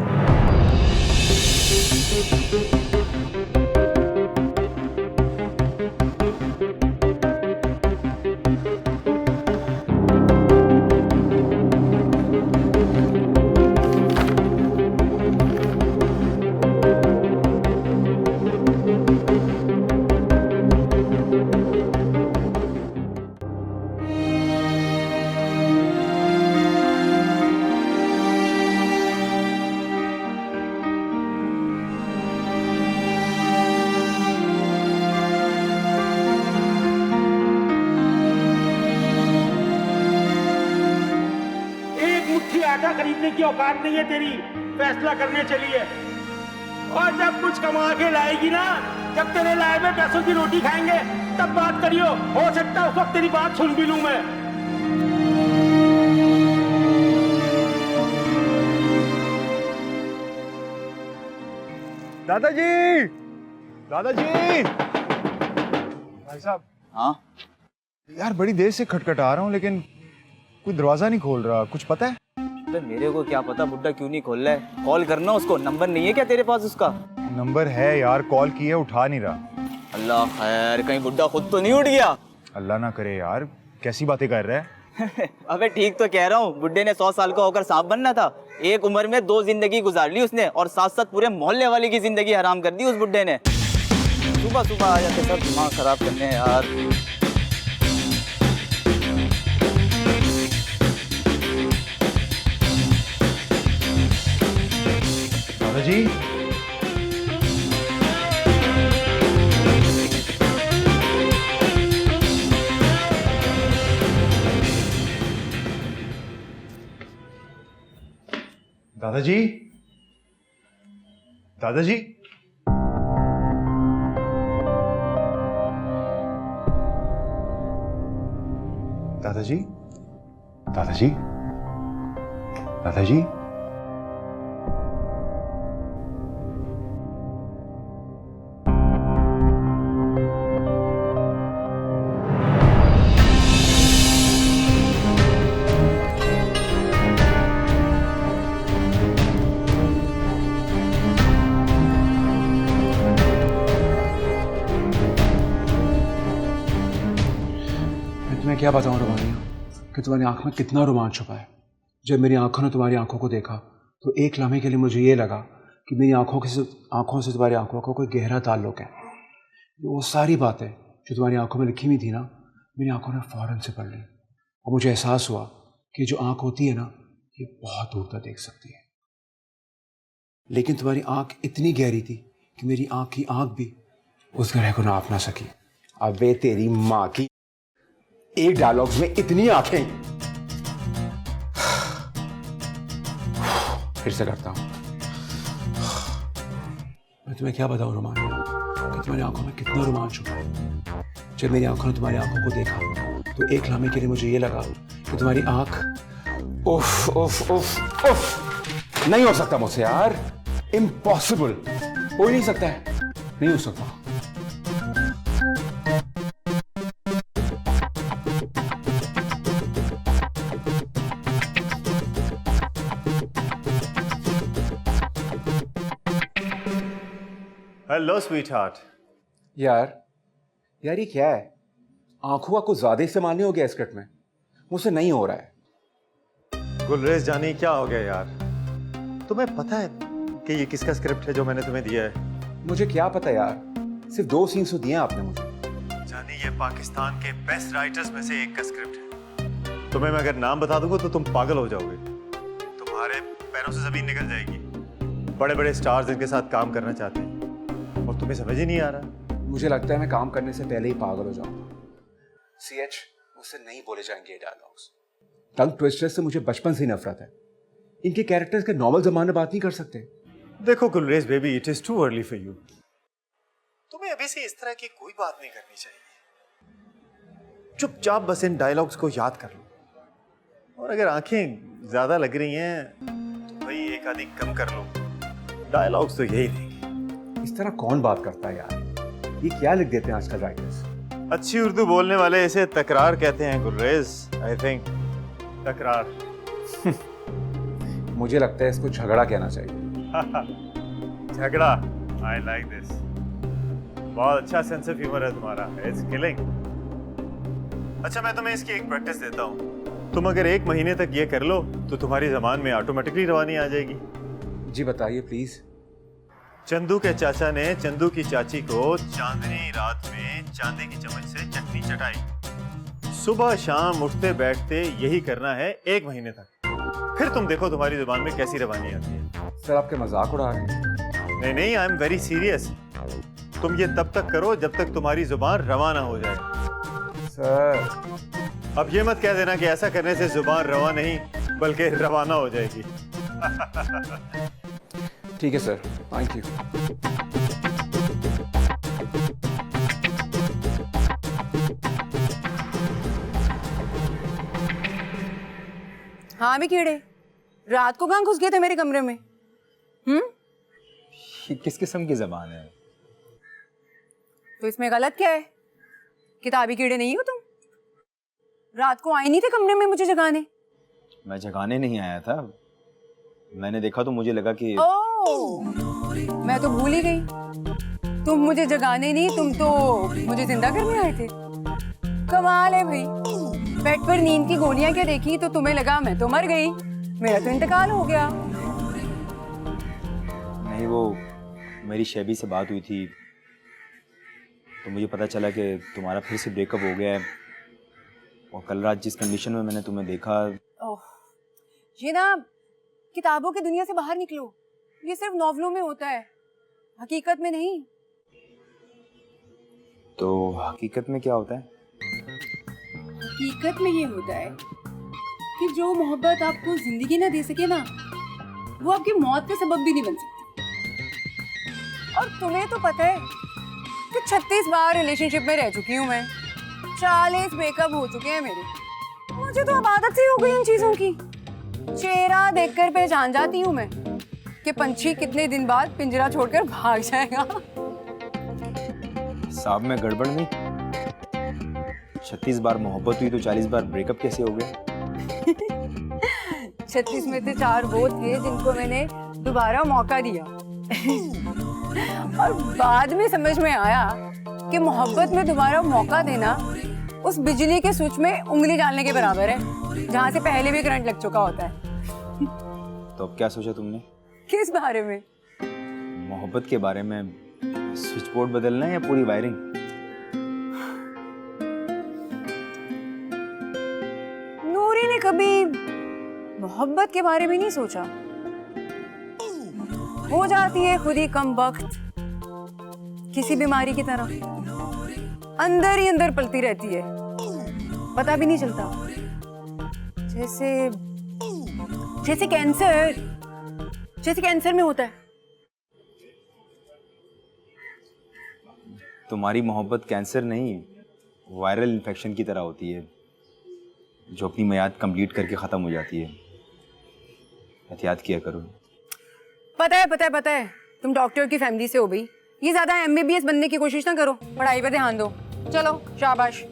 आटा खरीदने की औकात नहीं है तेरी, फैसला करने चली है। और जब कुछ कमा के लाएगी ना, जब तेरे लाए हुए पैसों की रोटी खाएंगे तब बात करियो, हो सकता है उस वक्त तेरी बात सुन भी लूं मैं। दादाजी, दादाजी, भाई साहब। हाँ यार बड़ी देर से खटखटा रहा हूँ लेकिन कोई दरवाजा नहीं खोल रहा, कुछ पता है? अबे मेरे को क्या पता बुड्ढा क्यों नहीं खोल रहा है। कॉल करना उसको, नंबर नहीं है क्या तेरे पास उसका? नंबर है यार, कॉल किए उठा नहीं रहा। अल्लाह खैर, कहीं बुड्ढा खुद तो नहीं उठ गया? अल्लाह ना करे यार, कैसी बातें कर रहा है? अबे ठीक तो कह रहा हूँ, बुड्ढे ने 100 साल का होकर सांप बनना था। एक उम्र में 2 जिंदगी गुजार ली उसने और साथ साथ पूरे मोहल्ले वाले की जिंदगी हराम कर दी उस बुड्ढे ने। सुबह सुबह आ जाते सब दिमाग खराब करने यार। दादाजी, दादाजी, दादाजी, दादाजी, दादाजी, दादाजी, मैं क्या बताऊं रुमानिया कि तुम्हारी आंख में कितना रोमांच छुपा है। जब मेरी आंखों ने तुम्हारी आंखों को देखा तो एक लम्हे के लिए मुझे ये लगा कि मेरी आंखों से तुम्हारी आंखों का कोई गहरा ताल्लुक है। वो सारी बातें जो तुम्हारी आंखों में लिखी हुई थी ना, मेरी आंखों ने फ़ौरन से पढ़ ली और मुझे एहसास हुआ कि जो आंख होती है ना, ये बहुत दूर तक देख सकती है। लेकिन तुम्हारी आंख इतनी गहरी थी कि मेरी आंख की आंख भी उस गहराई को नाप ना सकी। अबे तेरी माँ की, एक डायलॉग्स में इतनी आंखें। फिर से करता हूं, मैं तुम्हें क्या बताऊं रोमांच कि तुम्हारी आंखों में कितना रोमांच छुपा है। जब मेरी आंखों ने तुम्हारी आंखों को देखा तो एक लम्हे के लिए मुझे ये लगा कि तुम्हारी आंख, उफ उफ उफ उफ, नहीं हो सकता मुझसे यार, इम्पॉसिबल, हो ही नहीं सकता है, नहीं हो सकता। Hello sweet heart. यार ये क्या है? आंखों का कुछ ज्यादा इस्तेमाल नहीं हो गया स्क्रिप्ट में? मुझसे नहीं हो रहा है। गुलरेज जानी क्या हो गया यार? तुम्हें पता है कि ये किसका स्क्रिप्ट है जो मैंने तुम्हें दिया है? मुझे क्या पता यार, सिर्फ 2 सीन्स तो दिए आपने मुझे। जानी ये पाकिस्तान के बेस्ट राइटर्स में से एक का स्क्रिप्ट है। तुम्हें मैं अगर नाम बता दूंगा तो तुम पागल हो जाओगे, तुम्हारे पैरों से जमीन निकल जाएगी। बड़े बड़े स्टार्स इनके साथ काम करना चाहते हैं और तुम्हें समझ ही नहीं आ रहा। मुझे लगता है मैं काम करने से पहले ही पागल हो जाऊंगा। CH, मुझसे नहीं बोले जाएंगे ये डायलॉग्स। टंग ट्विस्टर्स से मुझे बचपन से ही नफरत है। इनके कैरेक्टर्स के नॉर्मल जमाने में बात नहीं कर सकते। देखो Gulrez baby, it is too early for you. तुम्हें अभी से इस तरह की कोई बात नहीं करनी चाहिए। चुपचाप बस इन डायलॉग्स को याद कर लो और अगर आंखें ज्यादा लग रही हैं, भाई एक आधी कम कर लो। डायलॉग्स तो यही थे। इस तरह कौन बात करता है यार? ये क्या लिख देते हैं आजकल राइटर्स? अच्छी उर्दू बोलने वाले इसे तकरार कहते हैं गुर्रेज, आई थिंक। तकरार। मुझे लगता है इसको झगड़ा कहना चाहिए। झगड़ा, आई लाइक दिस। बहुत अच्छा सेंस ऑफ ह्यूमर है तुम्हारा, इट्स किलिंग। अच्छा, मैं तुम्हें इसकी एक प्रैक्टिस देता हूँ। तुम अगर 1 महीने तक ये कर लो तो तुम्हारी जबान में ऑटोमेटिकली रवानी आ जाएगी। जी बताइए प्लीज। चंदू के चाचा ने चंदू की चाची को चांदनी रात में चांदी की चम्मच से चटनी चटाई। सुबह शाम उठते बैठते यही करना है 1 महीने तक। फिर तुम देखो तुम्हारी जुबान में कैसी रवानी आती है। सर आपके मजाक उड़ा रहे हैं? नहीं नहीं, आई एम वेरी सीरियस। तुम ये तब तक करो जब तक तुम्हारी जुबान रवाना हो जाए। सर अब ये मत कह देना कि ऐसा करने से जुबान रवा नहीं बल्कि रवाना हो जाएगी। ठीक है सर, थैंक यू। हाँ भी कीड़े, रात को कहाँ घुस गए थे मेरे कमरे में? ये किस किस्म की जबान है? तो इसमें गलत क्या है? किताबी कीड़े नहीं हो तुम? रात को आए नहीं थे कमरे में मुझे जगाने? मैं जगाने नहीं आया था, मैंने देखा तो मुझे लगा कि मैं तो भूल ही गई। तुम मुझे जगाने नहीं, तुम तो मुझे जिंदा करने आए थे। कमाल है भाई, बेड पर नींद की गोलियां क्या देखी तो तुम्हें लगा मैं तो मर गई, मेरा तो इंतकाल हो गया। नहीं, वो मेरी शैबी से बात हुई थी तो मुझे पता चला कि तुम्हारा फिर से ब्रेकअप हो गया है। और कल रात जिस कंडीशन में मैंने तुम्हें देखा। ये ना, किताबों की दुनिया से बाहर निकलो। ये सिर्फ नॉवलों में होता है, हकीकत में नहीं। तो हकीकत में क्या होता है? हकीकत में ये होता है कि जो मोहब्बत आपको जिंदगी ना दे सके ना, वो आपकी मौत का सबब भी नहीं बन सकती। और तुम्हें तो पता है कि 36 बार रिलेशनशिप में रह चुकी हूँ मैं, 40 ब्रेकअप हो चुके हैं मेरे। मुझे तो अब आदत सी हो गई इन चीजों की। चेहरा देखकर पहचान जाती हूँ मैं कि पंछी कितने दिन बाद पिंजरा छोड़कर भाग जाएगा। हिसाब में गड़बड़ नहीं? 36 बार मोहब्बत हुई तो 40 बार ब्रेकअप कैसे हो गया? 36 में से 4 वो थे जिनको मैंने दोबारा मौका दिया। और बाद में समझ में आया कि मोहब्बत में दोबारा मौका देना उस बिजली के स्विच में उंगली डालने के बराबर है जहाँ से पहले भी करंट लग चुका होता है। तो अब क्या सोचा तुमने? किस बारे में? मोहब्बत के बारे में। स्विच बोर्ड बदलना है या पूरी वायरिंग? नूरी ने कभी मोहब्बत के बारे में नहीं सोचा। हो जाती है खुद ही कम वक्त, किसी बीमारी की तरह अंदर ही अंदर पलती रहती है, पता भी नहीं चलता। जैसे कैंसर में होता है। तुम्हारी मोहब्बत कैंसर नहीं, वायरल इन्फेक्शन की तरह होती है जो अपनी मियाद कंप्लीट करके ख़त्म हो जाती है। एहतियात किया करो। पता है तुम डॉक्टर की फैमिली से हो भाई। ये ज्यादा MBBS बनने की कोशिश ना करो, पढ़ाई पे ध्यान दो। चलो शाबाश।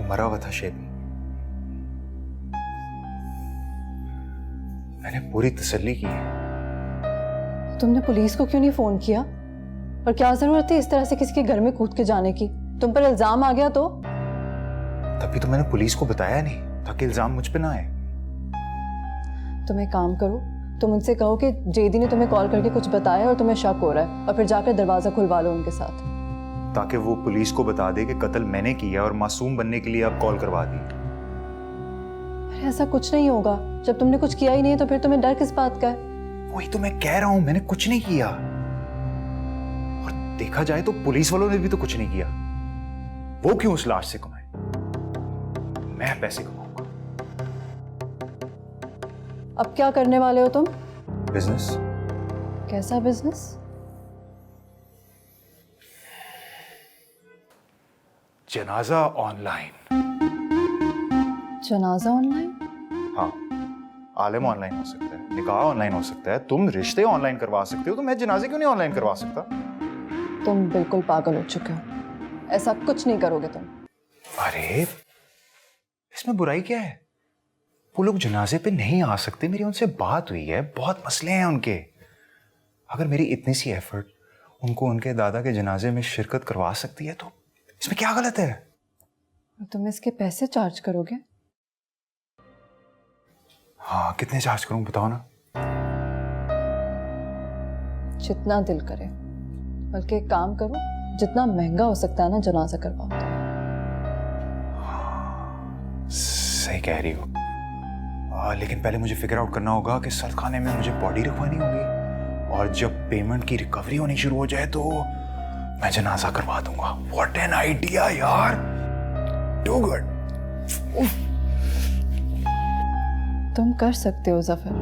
मरा हुआ था शेबी। मैंने पूरी तसल्ली की है। तुमने पुलिस को क्यों नहीं फोन किया? और क्या जरूरत थी इस तरह से किसी के घर में कूद के जाने की? तुम पर इल्जाम आ गया तो? तभी तो मैंने पुलिस को बताया नहीं ताकि इल्जाम मुझ पे ना आए। तुम एक काम करो, तुम उनसे कहो कि जेदी ने तुम्हें कॉल करके कुछ बताया और तुम्हें शक हो रहा है, और फिर जाकर दरवाजा खुलवा लो उनके साथ, ताकि वो पुलिस को बता दे कि कत्ल मैंने किया और मासूम बनने के लिए आप कॉल करवा दी। अरे ऐसा कुछ नहीं होगा, जब तुमने कुछ किया ही नहीं तो फिर तुम्हें डर किस बात का है? वही तो मैं कह रहा हूं, मैंने कुछ नहीं किया। देखा जाए तो पुलिस वालों ने भी तो कुछ नहीं किया। वो क्यों उस लाश से कमाए? मैं पैसे कमाऊंगा। अब क्या करने वाले हो तुम? बिजनेस। कैसा बिजनेस? जनाजा ऑनलाइन। जनाजा ऑनलाइन? हाँ, आलिम ऑनलाइन हो सकता है, निकाह ऑनलाइन हो सकता है, तुम रिश्ते ऑनलाइन करवा सकते हो, तो मैं जनाजे क्यों नहीं ऑनलाइन करवा सकता? तुम बिल्कुल पागल हो चुके हो, ऐसा कुछ नहीं करोगे तुम। अरे इसमें बुराई क्या है? वो लोग जनाजे पे नहीं आ सकते, मेरी उनसे बात हुई है, बहुत मसले हैं उनके। अगर मेरी इतनी सी एफर्ट उनको उनके दादा के जनाजे में शिरकत करवा सकती है तो इसमें क्या गलत है? तुम इसके पैसे चार्ज करोगे? हाँ, कितने चार्ज करूं बताओ ना। जितना दिल करे, बल्कि एक काम करो, जितना महंगा हो सकता है ना जनाजा करवाओ। सही कह रही हो, लेकिन पहले मुझे फिगर आउट करना होगा कि सल्त खाने में मुझे बॉडी रखवानी होगी, और जब पेमेंट की रिकवरी होनी शुरू हो जाए तो मैं जनाजा करवा दूंगा। व्हाट एन आइडिया यार, टू गुड। तुम कर सकते हो जफर,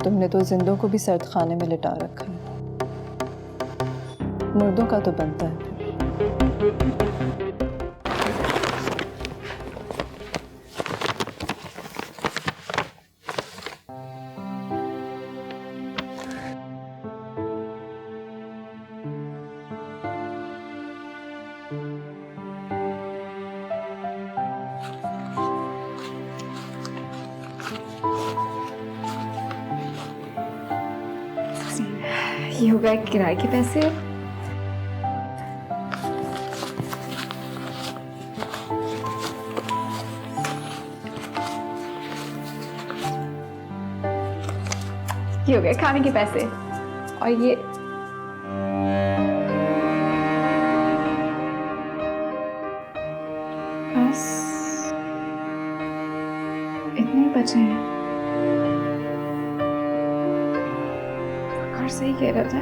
तुमने तो जिंदों को भी सर्द खाने में लिटा रखा है, मुर्दों का तो बनता है। ये हो गए किराए के पैसे। ये हो गए खाने के पैसे, और ये बस इतने ही बचे हैं। सही कह रहा था,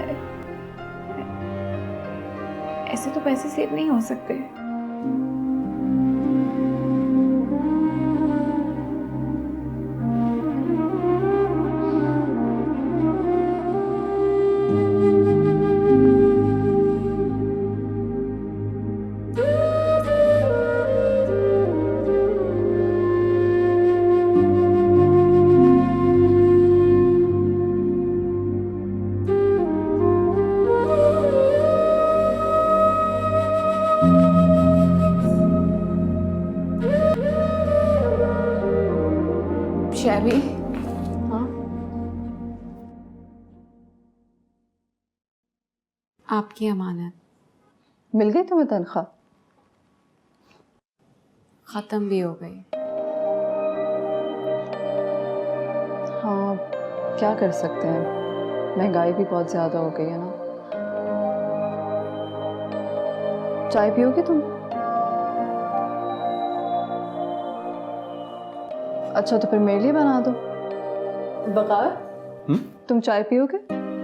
ऐसे तो पैसे सेव नहीं हो सकते। शैबी, हाँ? आपकी अमानत मिल गई तुम्हें तनख्वाह? खत्म भी हो गई। हाँ, क्या कर सकते हैं, महंगाई भी बहुत ज्यादा हो गई है ना। चाय पियोगे तुम? अच्छा तो फिर मेरे लिए बना दो। बकार, तुम चाय पियोगे?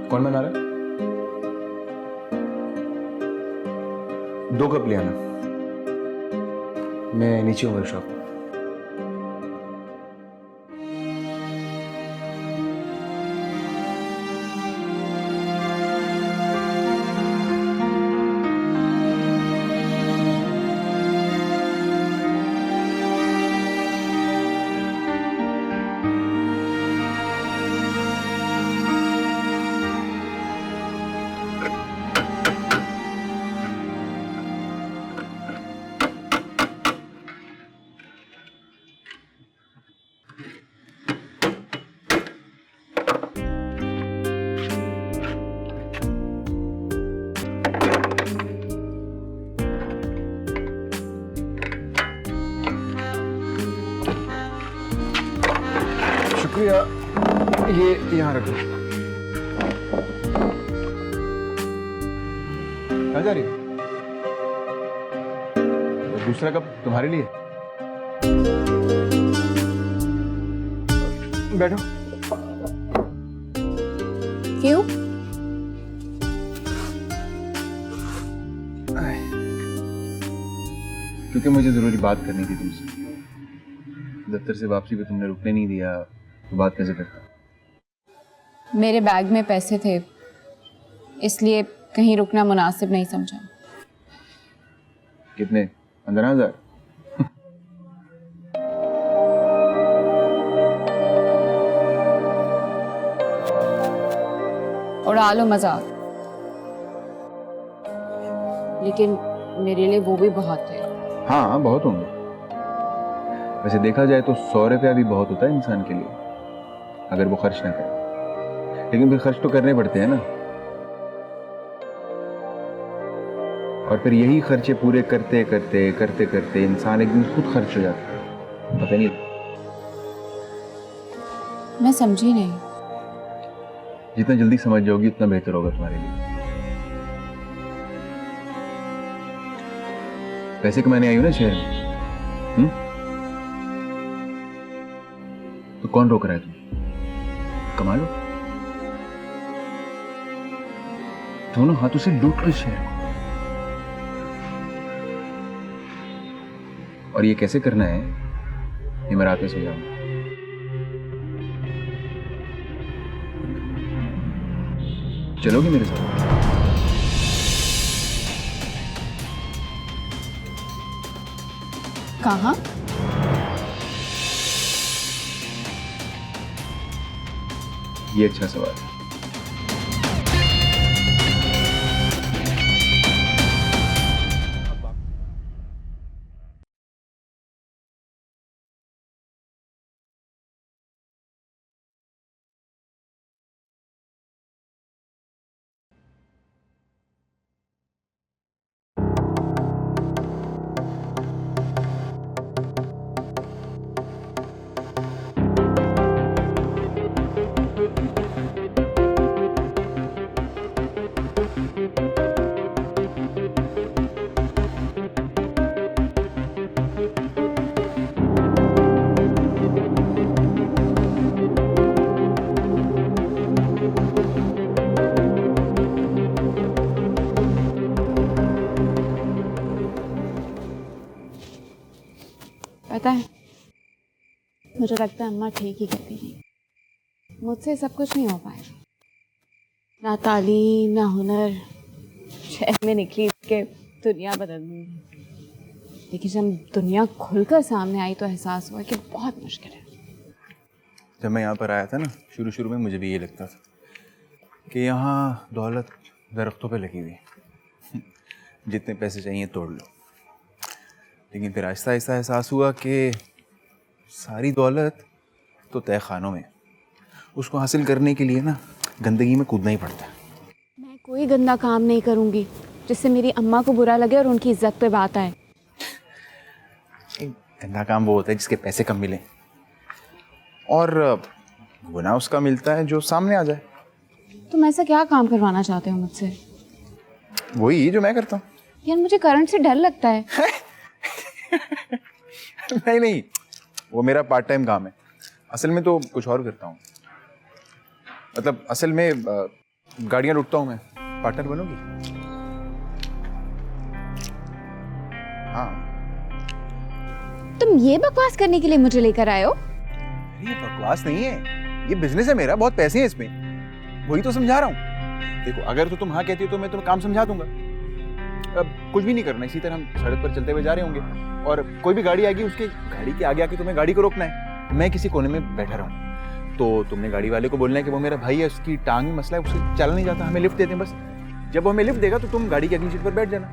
कौन बना रहा है? 2 कप ले आना, मैं नीचे हूँ वर्कशॉप में। शुक्रिया, ये यहाँ रखो। कहाँ जा रही हो? दूसरा कप तुम्हारे लिए। बैठो। क्यों? क्योंकि मुझे ज़रूरी बात करनी थी तुमसे। दफ्तर से वापसी पे तुमने रुकने नहीं दिया, तो बात कैसे करता? मेरे बैग में पैसे थे, इसलिए कहीं रुकना मुनासिब नहीं समझा। कितने? 15,000? उड़ा लो मजाक, लेकिन मेरे लिए वो भी बहुत थे। हाँ, बहुत होंगे। वैसे देखा जाए तो 100 रुपया भी बहुत होता है इंसान के लिए, अगर वो खर्च ना करे। लेकिन फिर खर्च तो करने पड़ते हैं ना, और फिर यही खर्चे पूरे करते करते करते करते इंसान एक दिन खुद खर्च हो जाता है, पता नहीं। मैं समझी नहीं। जितना जल्दी समझ जाओगी उतना बेहतर होगा तुम्हारे लिए। पैसे कमाने आई हो ना शहर में, तो कौन रोक रहा है तुम? कमा लो, दोनों हाथों से लूट लो शहर को। और ये कैसे करना है ये मैं रात में समझाऊंगा। चलोगी मेरे साथ? कहाँ? ये अच्छा सवाल है। पता है, मुझे लगता है अम्मा ठीक ही कहती थी। मुझसे सब कुछ नहीं हो पाएगा, ना तालीम ना हुनर। शहर में निकली के दुनिया बदल दूंगी, लेकिन जब दुनिया खुलकर सामने आई तो एहसास हुआ कि बहुत मुश्किल है। जब मैं यहाँ पर आया था ना, शुरू शुरू में मुझे भी ये लगता था कि यहाँ दौलत दरख्तों पे लगी हुई है, जितने पैसे चाहिए तोड़ लो। लेकिन फिर आहिस्ता आहिस्ता एहसास हुआ कि सारी दौलत तो तय खानों में, उसको हासिल करने के लिए ना गंदगी में कूदना ही पड़ता है। मैं कोई गंदा काम नहीं करूँगी जिससे मेरी अम्मा को बुरा लगे और उनकी इज्जत पे बात आए। गंदा काम वो होता है जिसके पैसे कम मिले, और गुनाह उसका मिलता है जो सामने आ जाए। तुम ऐसा क्या काम करवाना चाहते हो मुझसे? वही जो मैं करता हूँ। यार मुझे करंट से डर लगता है। नहीं नहीं, वो मेरा पार्ट टाइम काम है। असल में तो कुछ और करता हूँ। मतलब असल में गाड़ियाँ लुटता हूँ मैं। पार्टनर बनोगी? हाँ। तुम ये बकवास करने के लिए मुझे लेकर आए हो? ये बकवास नहीं है, ये बिजनेस है मेरा, बहुत पैसे हैं इसमें। वही तो समझा रहा हूँ। देखो, अगर तो तुम हाँ कहती हो तो मैं तुम्हें काम समझा दूंगा। अब कुछ भी नहीं करना, इसी तरह हम सड़क पर चलते हुए जा रहे होंगे और कोई भी गाड़ी आएगी, उसके गाड़ी के आगे आके तुम्हें गाड़ी को रोकना है। मैं किसी कोने में बैठा रहूँ तो तुमने गाड़ी वाले को बोलना है कि वो मेरा भाई है, उसकी टांग में मसला है, उससे चला नहीं जाता, हमें लिफ्ट देते हैं बस। जब वो हमें लिफ्ट देगा तो तुम गाड़ी की अगली सीट पर बैठ जाना,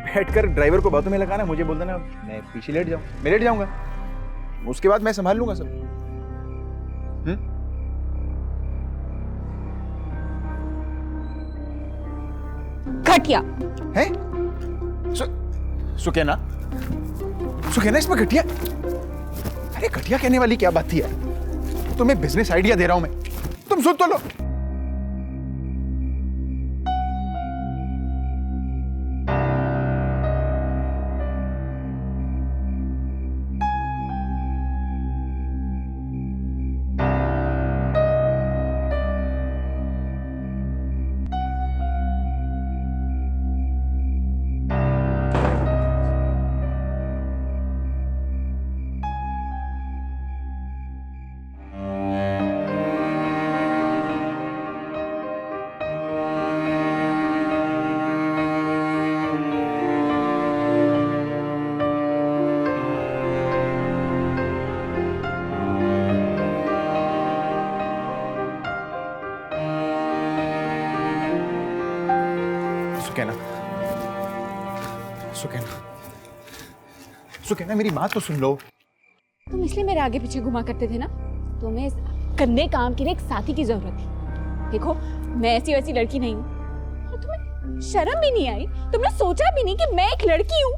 बैठकर ड्राइवर को बातों में लगाना, मुझे बोल देना मैं पीछे लेट जाऊँ, मैं लेट जाऊँगा, उसके बाद मैं संभाल लूंगा सब। घटिया है? सुकैना, सुकैना इसमें घटिया? अरे घटिया कहने वाली क्या बात थी यार? तुम्हें बिजनेस आइडिया दे रहा हूं मैं, तुम सुन तो लो। सुकैना, सुकैना, सुकैना मेरी बात तो सुन लो। तुम इसलिए मेरे आगे पीछे घुमा करते थे ना, तुम्हें इस गंदे काम के लिए एक साथी की जरूरत थी। देखो मैं ऐसी वैसी लड़की नहीं हूँ, और तुम्हें शर्म भी नहीं आई, तुमने सोचा भी नहीं कि मैं एक लड़की हूँ।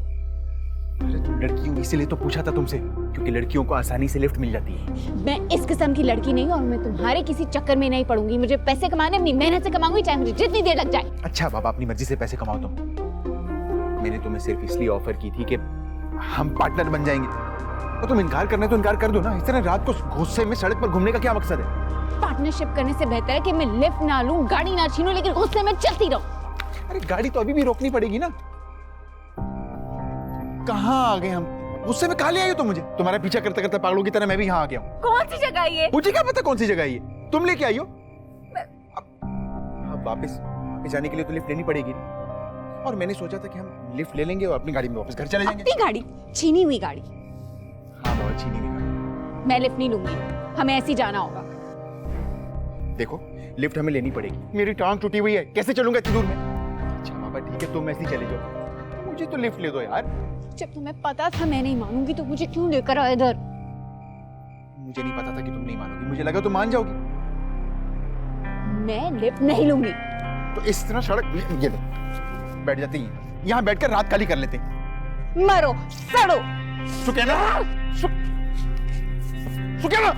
अरे तुम लड़की हो इसीलिए तो पूछा था तुमसे, क्योंकि लड़कियों को आसानी से लिफ्ट मिल जाती है। मैं इस किस्म की लड़की नहीं हूँ और मैं तुम्हारे किसी चक्कर में नहीं पड़ूंगी। मुझे पैसे कमाने अपनी मेहनत से कमाऊंगी, चाहे मुझे जितनी देर लग जाए। अच्छा बाबा, अपनी मर्जी से पैसे कमाओ तुम। मैंने तुम्हें सिर्फ इसलिए ऑफर की थी कि हम पार्टनर बन जाएंगे, तो तुम इनकार करना है तो इनकार कर दो ना। इस तरह रात को गुस्से में सड़क पर घूमने का क्या मकसद है? पार्टनरशिप करने से बेहतर है कि मैं लिफ्ट ना लूं, गाड़ी ना छीनूं, लेकिन गुस्से में चलती रहूं। अरे गाड़ी तो अभी भी रोकनी पड़ेगी ना। कहाँ आ गए हम? गुस्से में कहाँ ले आई हो तुम मुझे? तुम्हारा पीछा करते करते पागलों की तरह मैं भी यहाँ आ गया हूँ। कौन सी जगह है ये? मुझे क्या पता कौन सी जगह है ये? तुम लेके आई हो। अब वापस जाने के लिए तो लिफ्ट लेनी पड़ेगी, और मैंने सोचा था कि हम लिफ्ट ले लेंगे और अपनी गाड़ी में वापस घर चले जाएंगे। अपनी गाड़ी? छीनी हुई गाड़ी? हाँ बाबा, छीनी हुई गाड़ी। मैं लिफ्ट नहीं लूंगी, हमें ऐसे ही जाना होगा। देखो लिफ्ट हमें लेनी पड़ेगी, मेरी टांग टूटी हुई है, कैसे चलूंगा इतनी दूर में? अच्छा बाबा ठीक है, तुम ऐसे ही चले जाओ, मुझे तो लिफ्ट ले दो यार। जब तुम्हें पता था मैं नहीं मानूंगी तो मुझे क्यों लेकर आए इधर? मुझे नहीं पता था कि तुम नहीं मानोगी, मुझे लगा तुम मान जाओगी। मैं लिफ्ट नहीं लूंगी। तो इस तरह सड़क ये बैठ जाते हैं, यहाँ बैठकर रात काली कर लेते हैं। मरो सड़ो। Sukaina, Sukaina.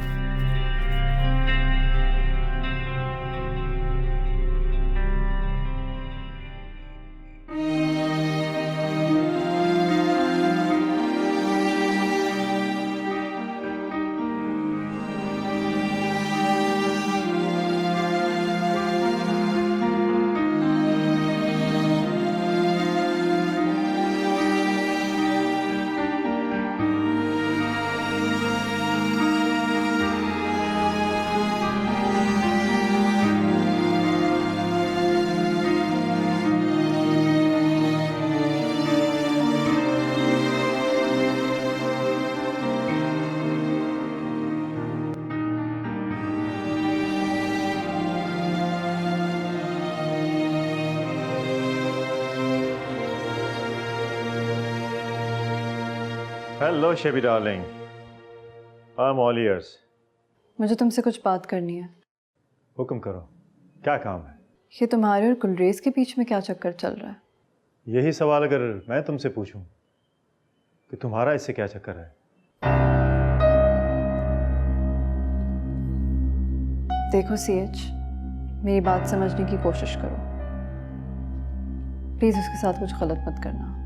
Hello Shebi darling, I am all ears. मुझे तुमसे कुछ बात करनी है। हुक्म करो, क्या काम है? ये तुम्हारे और गुलरेज के बीच में क्या चक्कर चल रहा है? यही सवाल अगर मैं तुमसे पूछूं कि तुम्हारा इससे क्या चक्कर है? देखो CH, मेरी बात समझने की कोशिश करो। प्लीज उसके साथ कुछ गलत मत करना।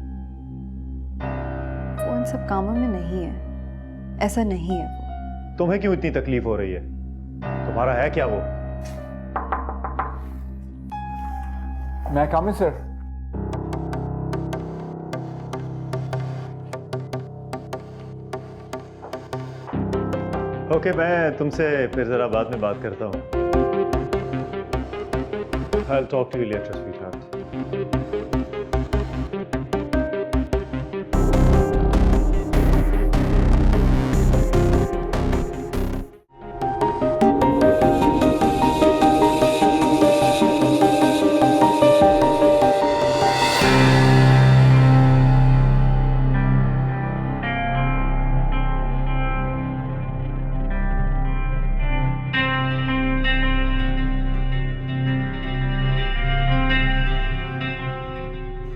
वो इन सब कामों में नहीं है, ऐसा नहीं है वो। तुम्हें क्यों इतनी तकलीफ हो रही है? तुम्हारा है क्या वो? मैं कम सर। ओके, मैं तुमसे फिर जरा बाद में बात करता हूँ। I'll talk to you later, sweetheart.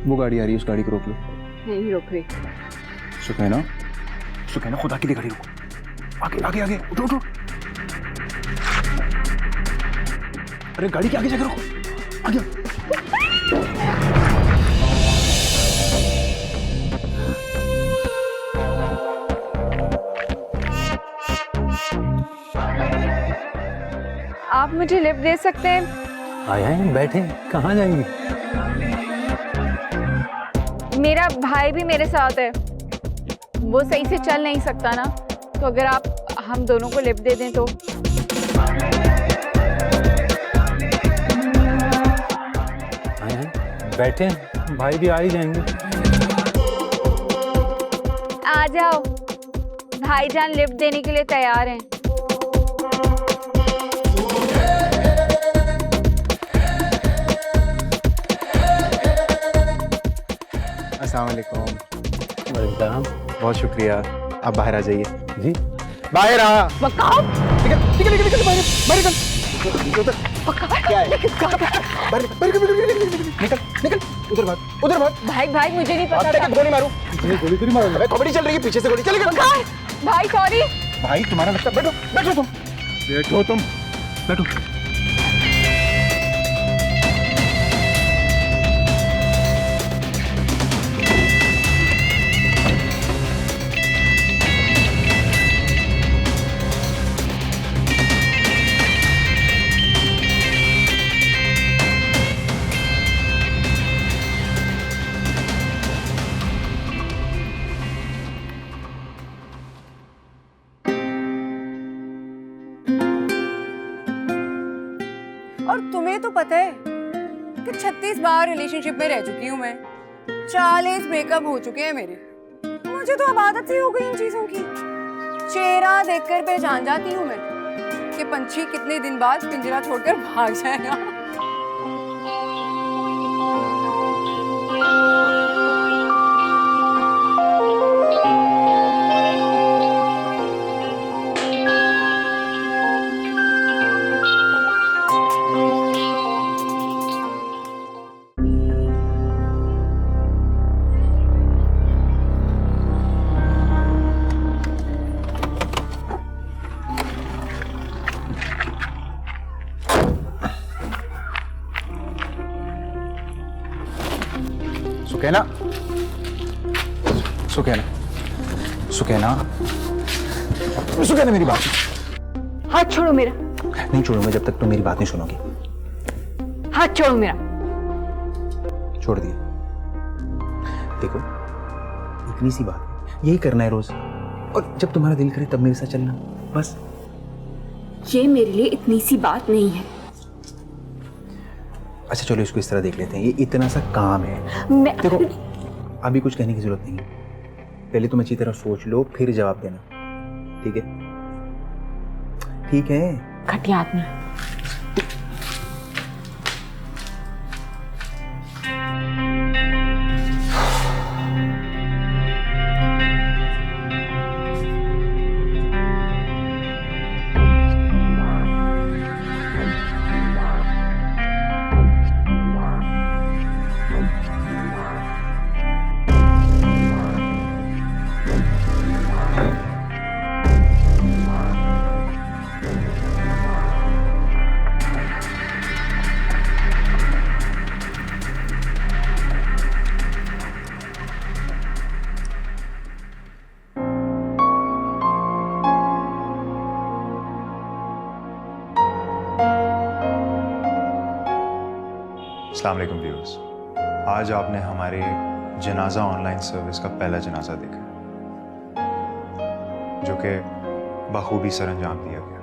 वो गाड़ी आ रही है, उस गाड़ी को रोक लो। नहीं रोक रही। सुकैना, सुकैना खुदा के लिए गाड़ी रोको। आगे आगे आगे, उठो उठो। अरे गाड़ी के आगे जाकर रोको, आगे। आप मुझे लिफ्ट दे सकते हैं? आए बैठे, कहाँ जाएंगे? मेरा भाई भी मेरे साथ है, वो सही से चल नहीं सकता ना, तो अगर आप हम दोनों को लिफ्ट दे दें तो। आए बैठे, भाई भी आ ही जाएंगे। आ जाओ, भाईजान लिफ्ट देने के लिए तैयार हैं। बहुत शुक्रिया। आप बाहर आ जाइए। जी बाहर आ। वकार, निकल निकल निकल निकल बाहर बाहर निकल। क्या है? बाहर निकल निकल उधर भाग उधर भाग। भाई मुझे नहीं पता था। गोली मारूं? गोली तो नहीं मारूंगा। अबे कबड्डी चल रही है, पीछे से गोली चलेगी। वकार, भाई सॉरी। भाई तुम्हारा लगता, बैठो बैठो तुम, बैठो तुम, बैठो। और तुम्हें तो पता है कि 36 बार रिलेशनशिप में रह चुकी हूँ मैं, 40 ब्रेकअप हो चुके हैं मेरे। मुझे तो अब आदत सी हो गई इन चीजों की। चेहरा देखकर पहचान जाती हूँ मैं कि पंछी कितने दिन बाद पिंजरा छोड़कर भाग जाएगा। सुकैना, सुकैना, सुकैना, सुकैना मेरी बात। हाथ छोड़ो मेरा। नहीं छोड़ूंगा जब तक तुम मेरी बात नहीं सुनोगी। हाथ छोड़ो मेरा। छोड़ दिए। देखो इतनी सी बात है, यही करना है रोज, और जब तुम्हारा दिल करे तब मेरे साथ चलना, बस। ये मेरे लिए इतनी सी बात नहीं है। अच्छा चलो इसको इस तरह देख लेते हैं, ये इतना सा काम है। देखो अभी कुछ कहने की जरूरत नहीं है, पहले तुम अच्छी तरह सोच लो फिर जवाब देना, ठीक है? ठीक है। घटिया आदमी। अस्सलाम वालेकुम व्यूअर्स, आज आपने हमारे जनाजा ऑनलाइन सर्विस का पहला जनाजा देखा जो कि बखूबी सरअंजाम दिया गया।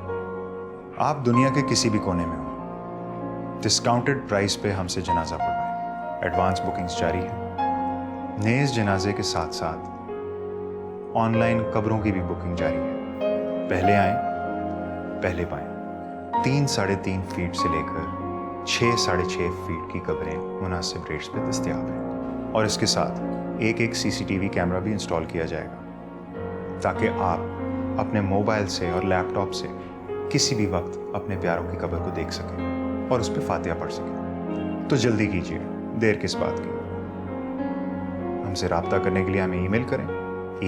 आप दुनिया के किसी भी कोने में हो, डिस्काउंटेड प्राइस पे हमसे जनाजा पढ़वाएं। एडवांस बुकिंग्स जारी है। नेज़ जनाजे के साथ साथ ऑनलाइन कब्रों की भी बुकिंग जारी है। पहले आएँ पहले पाएं। 3-3.5 फीट से लेकर 6-6.5 फीट की कब्रें मुनासिब रेट्स पे दस्तयाब हैं, और इसके साथ एक CCTV कैमरा भी इंस्टॉल किया जाएगा ताकि आप अपने मोबाइल से और लैपटॉप से किसी भी वक्त अपने प्यारों की कब्र को देख सकें और उस पर फातिहा पढ़ सकें। तो जल्दी कीजिए, देर किस बात की। हमसे रब्ता करने के लिए हमें ईमेल करें।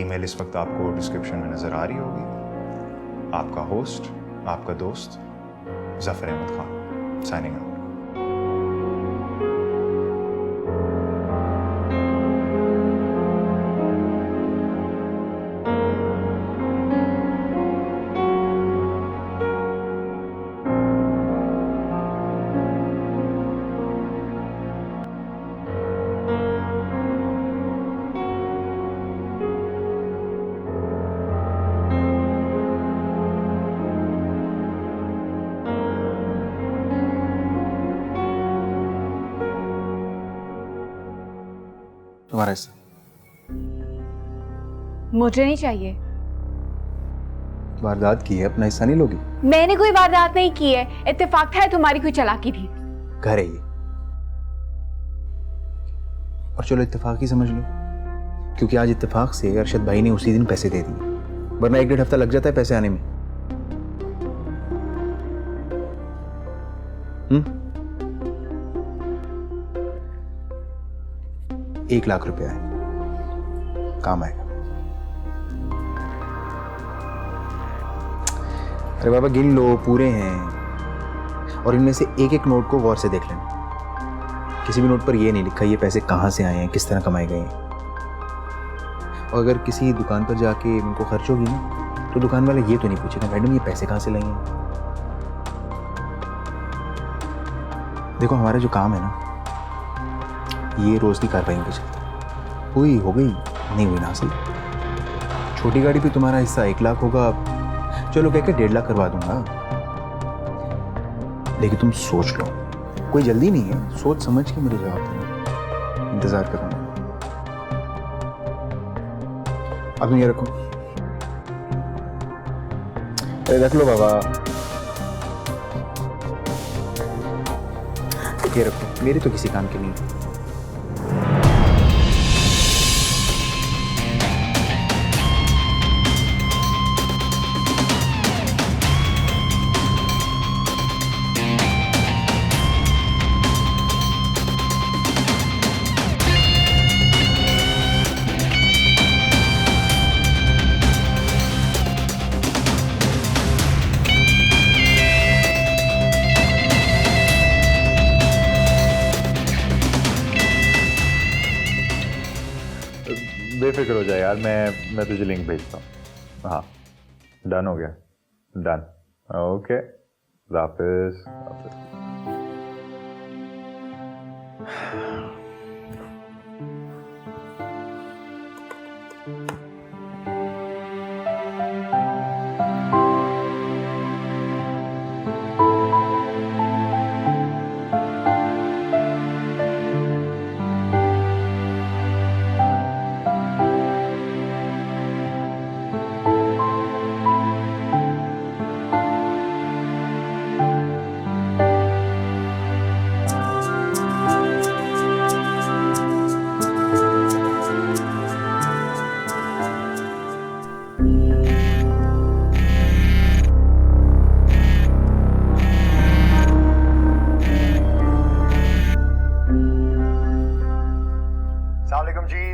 ईमेल इस वक्त आपको डिस्क्रिप्शन में नज़र आ रही होगी। आपका होस्ट, आपका दोस्त ज़फ़र अहमद खान, साइनिंग आउट। तुम्हारा हिस्सा। मुझे नहीं चाहिए। वारदात की है, अपना हिस्सा नहीं लोगी? मैंने कोई वारदात नहीं की है, इत्तेफाक था तुम्हारी कोई चालाकी थी। घर है ये, और चलो इत्तेफाक ही समझ लो। क्योंकि आज इत्तेफाक से अरशद भाई ने उसी दिन पैसे दे दिए, वरना 1-1.5 हफ्ता लग जाता है पैसे आने में। 1 लाख रुपया है, काम आएगा। अरे बाबा गिन लो, पूरे हैं, और इनमें से एक एक नोट को गौर से देख लेना। किसी भी नोट पर ये नहीं लिखा ये पैसे कहाँ से आए हैं, किस तरह कमाए गए हैं। और अगर किसी दुकान पर जाके उनको खर्च होगी ना, तो दुकान वाला ये तो नहीं पूछेगा मैडम ये पैसे कहाँ से लाई हैं। देखो हमारा जो काम है ना, ये रोज की कार्रवाई पे चलता है। हुई हो गई, नहीं हुई ना सही। छोटी गाड़ी पे तुम्हारा हिस्सा 1 लाख होगा, चलो कह के 1.5 लाख करवा दूंगा। लेकिन तुम सोच लो, कोई जल्दी नहीं है, सोच समझ के मुझे जवाब देना, इंतजार करूंगा। अब ये रखो, अरे रख लो बाबा, ये रखो, मेरी तो किसी काम की नहीं है। बेफिक्र हो जाए यार, मैं तुझे लिंक भेजता हूँ। हाँ डन हो गया, डन। ओके वापस वापस।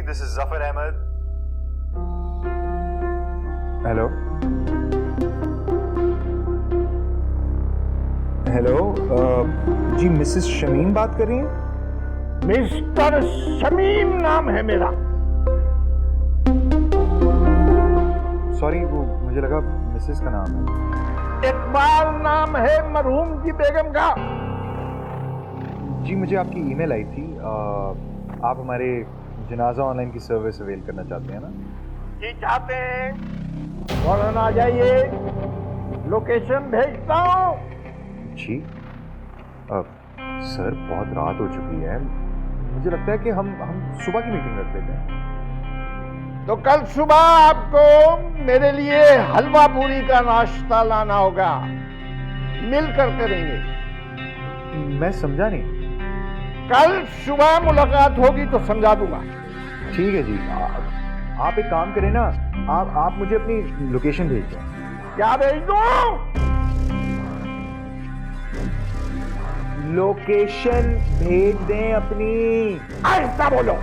This is Zafar Ahmed. Hello hello जी, मिसेस शमीम बात कर रही हैं? मिस्टर शमीम नाम है मेरा। सॉरी, वो मुझे लगा मिसेस का नाम है। इकबाल नाम है मरहूम की बेगम का। जी मुझे आपकी ईमेल आई थी, आप हमारे जनाजा ऑनलाइन की सर्विस अवेल करना चाहते हैं ना? जी चाहते हैं, फौरन आ जाइए, लोकेशन भेजता हूँ। जी सर बहुत रात हो चुकी है, मुझे लगता है कि हम सुबह की मीटिंग रख लेते हैं। तो कल सुबह आपको मेरे लिए हलवा पूरी का नाश्ता लाना होगा, मिल कर करेंगे। मैं समझा नहीं। कल सुबह मुलाकात होगी तो समझा दूंगा। ठीक है जी, आप एक काम करें ना, आप मुझे अपनी लोकेशन भेज दें। क्या भेज दूं? लोकेशन भेज दें अपनी। ऐसा बोलो।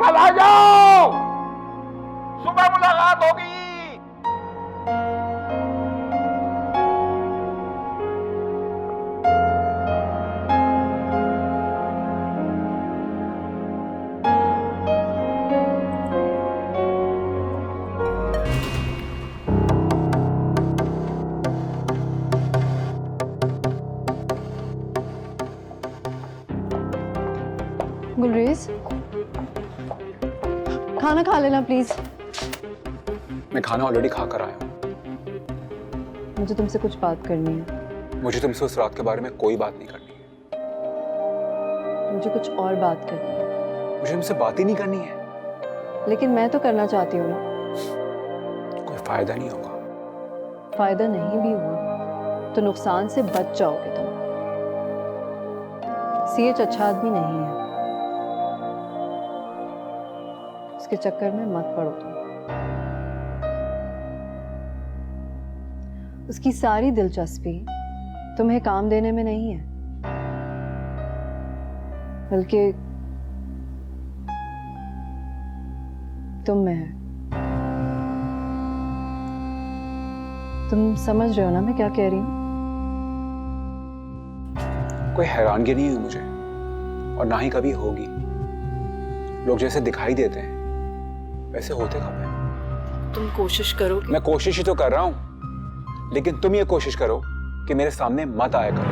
कल आ जाओ, सुबह मुलाकात होगी। गुलरेज, खाना खा लेना प्लीज। मैं खाना ऑलरेडी खा कर आया हूँ। मुझे तुमसे कुछ बात करनी है। मुझे तुमसे उस रात के बारे में कोई बात नहीं करनी है। मुझे कुछ और बात करनी है। मुझे तुमसे बात ही नहीं करनी है। लेकिन मैं तो करना चाहती हूँ ना। कोई फायदा नहीं होगा। फायदा नहीं भी हुआ तो नुकसान से बच जाओगे तुम। सीएच अच्छा आदमी नहीं है, उसके चक्कर में मत पड़ो तुम। उसकी सारी दिलचस्पी तुम्हें काम देने में नहीं है, बल्कि तुम में है। तुम समझ रहे हो ना मैं क्या कह रही हूँ? कोई हैरानगी नहीं हुई मुझे, और ना ही कभी होगी। लोग जैसे दिखाई देते हैं वैसे होते कब है। तुम कोशिश करो। मैं कोशिश ही तो कर रहा हूं, लेकिन तुम ये कोशिश करो कि मेरे सामने मत आया करो।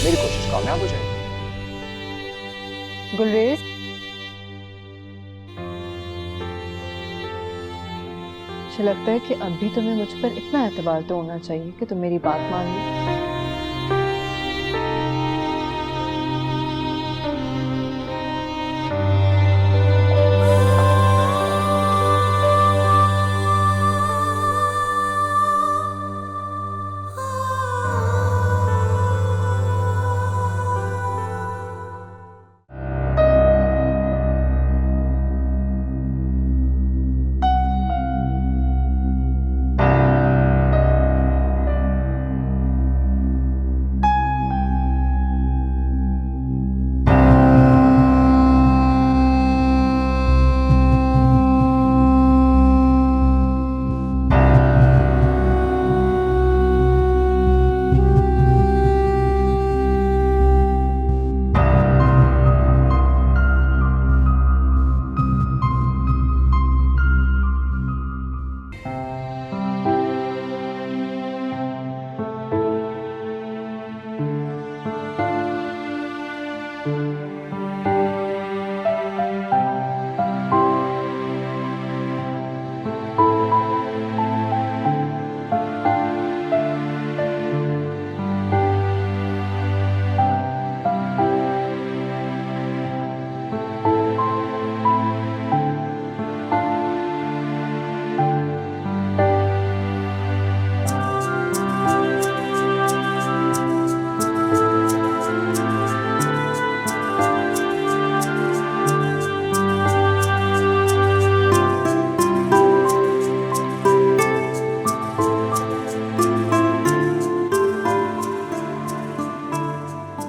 मेरी कोशिश कामयाब हो जाएगी। गुलरेज, मुझे लगता है कि अब भी तुम्हें मुझ पर इतना एतबार तो होना चाहिए कि तुम मेरी बात मान लो।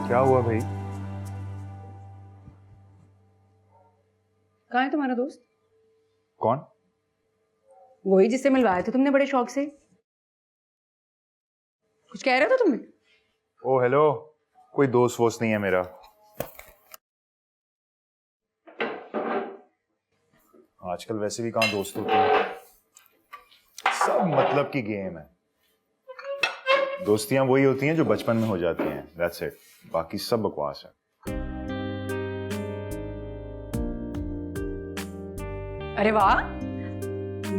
क्या हुआ भाई? कहाँ है तुम्हारा दोस्त? कौन? वही जिससे मिलवाए थे तुमने बड़े शौक से। कुछ कह रहे हो तुम्हें? ओ हेलो, कोई दोस्त वोस्त नहीं है मेरा। आजकल वैसे भी कहाँ दोस्त होते हैं, सब मतलब की गेम है। दोस्तियां वही होती हैं जो बचपन में हो जाती हैं, दैट्स इट। बाकी सब बकवास है। अरे वाह,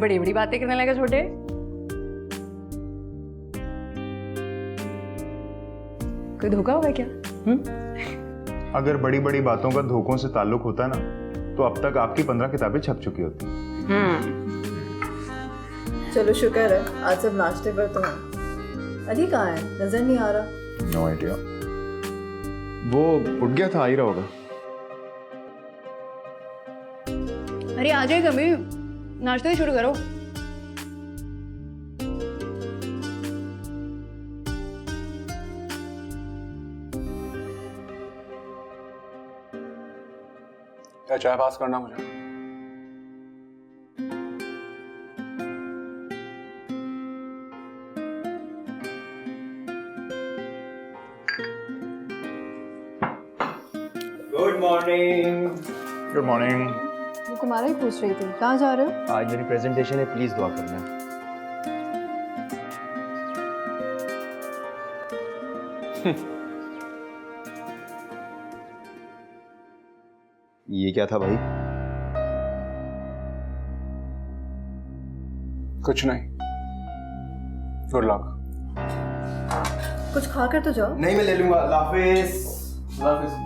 बड़ी बड़ी बातें करने लगा छोटे। कोई धोखा हुआ क्या? अगर बड़ी बड़ी बातों का धोखों से ताल्लुक होता ना, तो अब तक आपकी 15 किताबें छप चुकी होती। चलो शुक्र है आज सब नाश्ते पर तो हैं। अली कहाँ है? नजर नहीं आ रहा। नो आइडिया, वो उठ गया था, आ ही रहा होगा। अरे आ जाए कभी, नाश्ता ही शुरू करो। क्या चाय पास करना मुझे? Good morning. Good morning. वो तुम्हारा ही पूछ रही थी, कहाँ जा रहे हो? आज मेरी प्रेजेंटेशन है, प्लीज दुआ करना। ये क्या था भाई? कुछ नहीं, गुड लक। कुछ खा कर तो जाओ। नहीं, मैं ले लूंगा। अल्लाह हाफिज। अल्लाह हाफिज।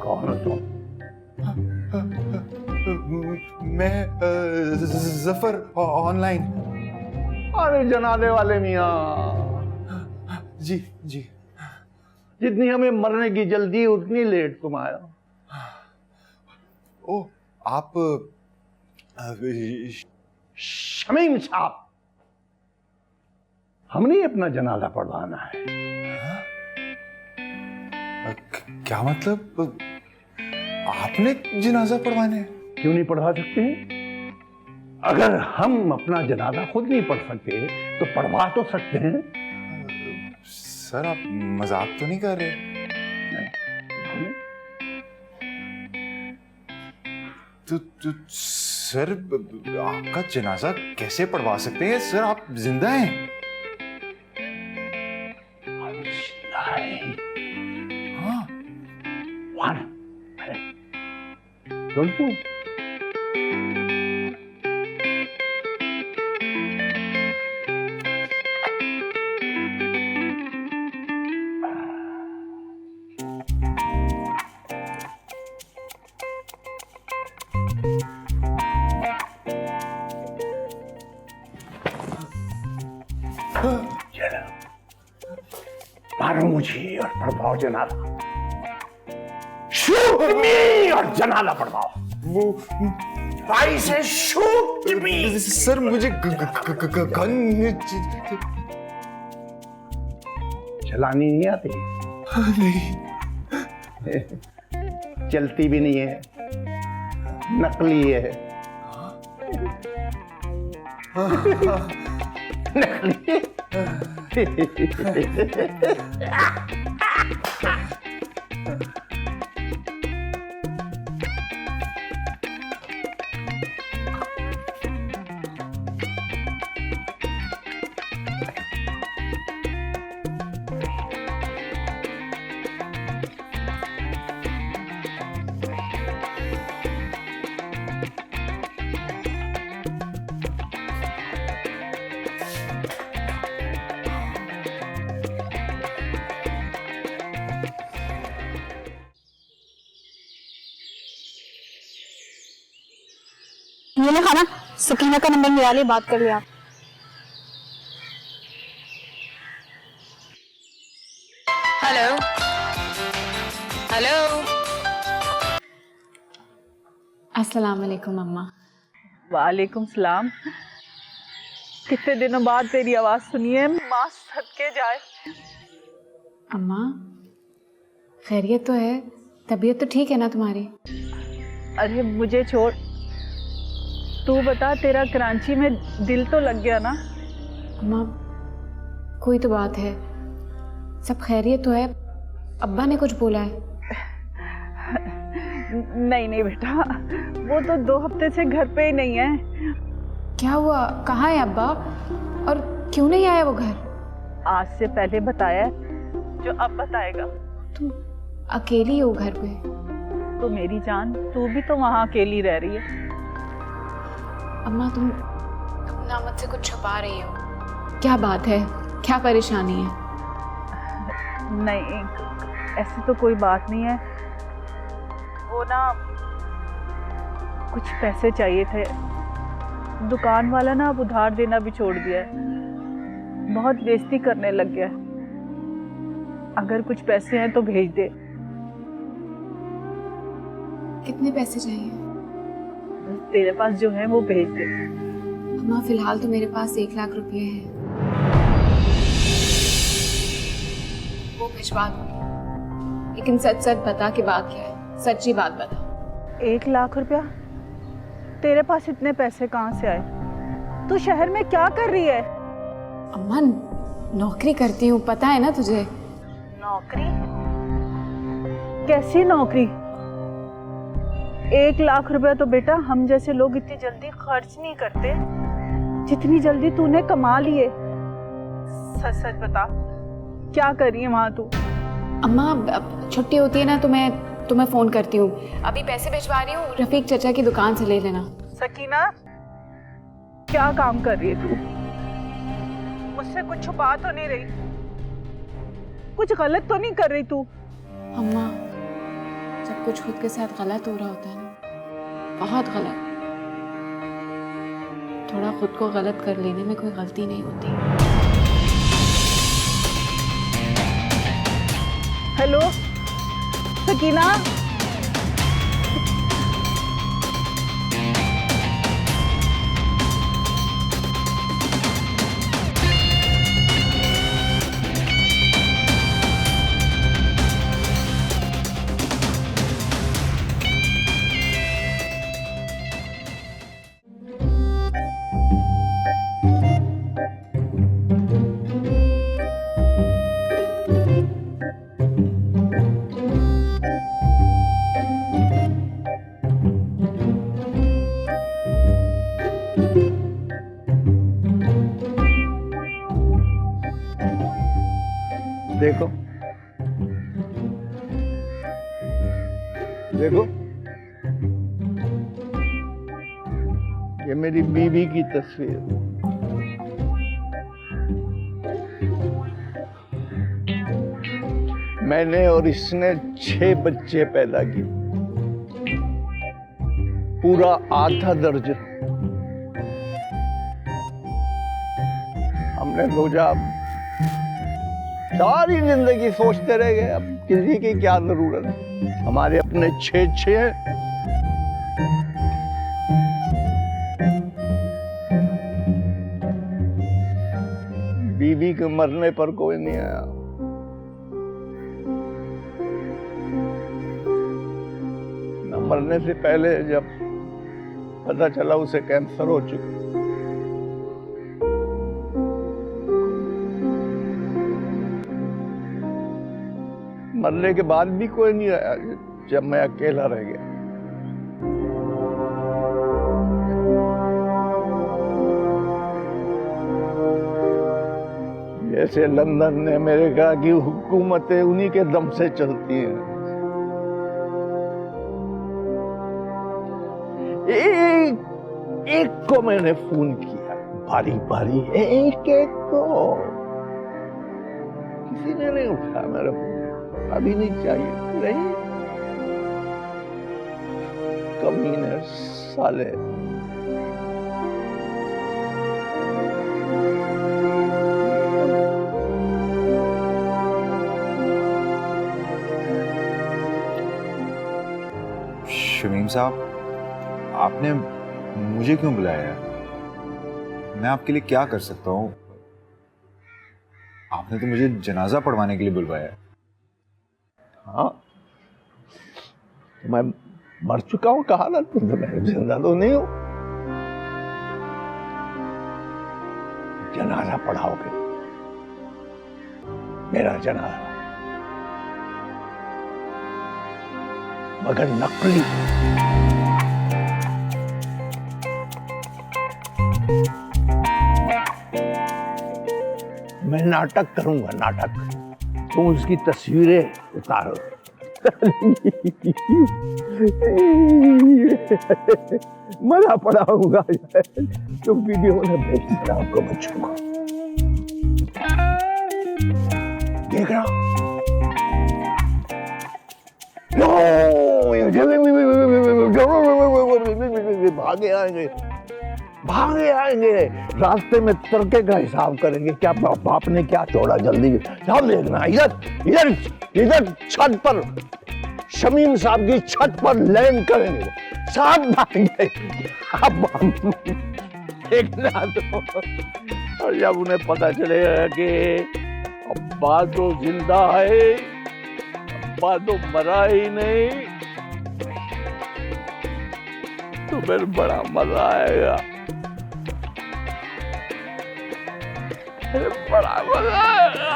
कौन हो तुम? मैं जफर ऑनलाइन। अरे जनाले वाले मियाँ, जी जी। जितनी हमें मरने की जल्दी उतनी लेट तुम आए हो। ओ आप शमीम साहब, हमने अपना जनाजा पढ़वाना है। क्या मतलब? आपने जनाजा पढ़वाने हैं? क्यों नहीं पढ़वा सकते? अगर हम अपना जनाजा खुद नहीं पढ़ सकते तो पढ़वा तो सकते हैं। सर आप मजाक तो नहीं कर रहे? तो सर आपका जनाजा कैसे पढ़वा सकते हैं? सर आप जिंदा हैं? हाँ, डोंट मूव। मारो मुझे और पढ़वाओ जनाजा। शूट मी और जनाजा पढ़वाओ। वो भाई से शूट मी। सर मुझे गन चलानी नहीं आती? नहीं। चलती भी नहीं है, नकली है। नकली। ये ले खाना, सकीना का नंबर मिला ले, बात कर लिया। Hello hello. अस्सलाम वालेकुम अम्मा। वालेकुम सलाम। कितने दिनों बाद तेरी आवाज सुनी है, माँ सदके जाए। अम्मा खैरियत तो है, तबीयत तो ठीक है ना तुम्हारी? अरे मुझे छोड़, तू बता, तेरा कराची में दिल तो लग गया ना? अम्मा कोई तो बात है, सब खैरियत तो है? अब्बा ने कुछ बोला है? नहीं नहीं बेटा, वो तो 2 हफ्ते से घर पे ही नहीं है। क्या हुआ, कहाँ है अब्बा और क्यों नहीं आया वो घर? आज से पहले बताया जो अब बताएगा। तुम अकेली हो घर पे? तो मेरी जान, तू भी तो वहाँ अकेली रह रही है। अम्मा तुम ना मुझसे कुछ छुपा रही हो, क्या बात है, क्या परेशानी है? नहीं ऐसी तो कोई बात नहीं है, वो ना कुछ पैसे चाहिए थे। दुकान वाला ना अब उधार देना भी छोड़ दिया है, बहुत बेइज्जती करने लग गया है। अगर कुछ पैसे हैं तो भेज दे। कितने पैसे चाहिए? तेरे पास जो है वो भेज दे। अम्मा फिलहाल तो मेरे पास 1 लाख रुपए हैं, वो भिजवा दूंगी, लेकिन सच सच बता कि बात क्या है, सच्ची बात बता। 1 लाख रुपया? तेरे पास इतने पैसे कहाँ से आए? तू शहर में क्या कर रही है? अम्मा नौकरी करती हूँ, पता है ना तुझे। नौकरी? कैसी नौकरी? 1 लाख रुपया तो बेटा हम जैसे लोग इतनी जल्दी खर्च नहीं करते जितनी जल्दी तूने कमा लिए। सच सच बता, क्या कर रही है वहां तू? अम्मा अब छुट्टी होती है ना तो मैं तुम्हें फोन करती हूँ। अभी पैसे भिजवा रही हूँ, रफीक चाचा की दुकान से ले लेना। सकीना, क्या काम कर रही है तू? मुझसे कुछ छुपा तो नहीं रही? कुछ गलत तो नहीं कर रही तू? अम्मा जब कुछ खुद के साथ गलत हो रहा होता है ना, बहुत गलत, थोड़ा खुद को गलत कर लेने में कोई गलती नहीं होती। हेलो सकीना, देखो देखो, ये मेरी बीवी की तस्वीर। मैंने और इसने 6 बच्चे पैदा किए, पूरा आधा दर्जन। हमने सोचा सारी जिंदगी सोचते रह गए, अब किसी की क्या जरूरत है, हमारे अपने 6 हैं। बीवी के मरने पर कोई नहीं आया। न मरने से पहले जब पता चला उसे कैंसर हो चुका, मरने के बाद भी कोई नहीं आया जब मैं अकेला रह गया। जैसे लंदन ने अमेरिका की हुकूमतें उन्हीं के दम से चलती हैं। एक को मैंने फोन किया, बारी बारी एक एक को, किसी ने नहीं उठाया मेरा फोन। अभी नहीं चाहिए, नहीं कमीने साले। शमीम साहब, आपने मुझे क्यों बुलाया? मैं आपके लिए क्या कर सकता हूँ? आपने तो मुझे जनाजा पढ़वाने के लिए बुलवाया। हाँ, मैं मर चुका हूँ, कहा ना तुम, तो मैं जिंदा तो नहीं हूँ। जनाजा पढ़ाओगे? मेरा जनाजा, मगर नकली। मैं नाटक करूंगा, नाटक। तुम उसकी तस्वीरें उतारो। मजा पड़ाऊंगा तो वीडियो में भेज देना आपको बच्चों को। देख रहा भागे आएंगे, भागे आएंगे, रास्ते में तड़के का हिसाब करेंगे, क्या बाप ने क्या छोड़ा, जल्दी ध्यान देखना। इधर इधर इधर छत पर, शमीम साहब की छत पर लैंड करेंगे, साहब भागे। अब हम देखना तो, और जब उन्हें पता चलेगा कि अब्बा तो जिंदा है, अब्बा तो मरा ही नहीं, तो फिर बड़ा मजा आएगा, बड़ा मजा आएगा।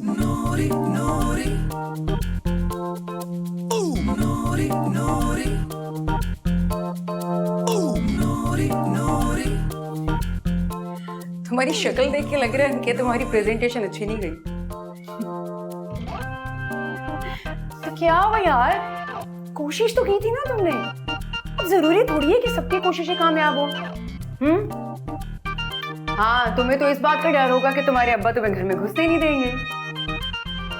Naughty, naughty. Ooh, naughty, naughty. Ooh, naughty, naughty. तुम्हारी शक्ल देख के लग रहा है कि तुम्हारी प्रेजेंटेशन अच्छी नहीं गई। तो क्या हुआ यार, कोशिश तो की थी ना तुमने, अब जरूरी थोड़ी है कि सबकी कोशिशें कामयाब हो। हाँ, तुम्हें तो इस बात का डर होगा कि तुम्हारे अब्बा तुम्हें घर में घुसने नहीं देंगे।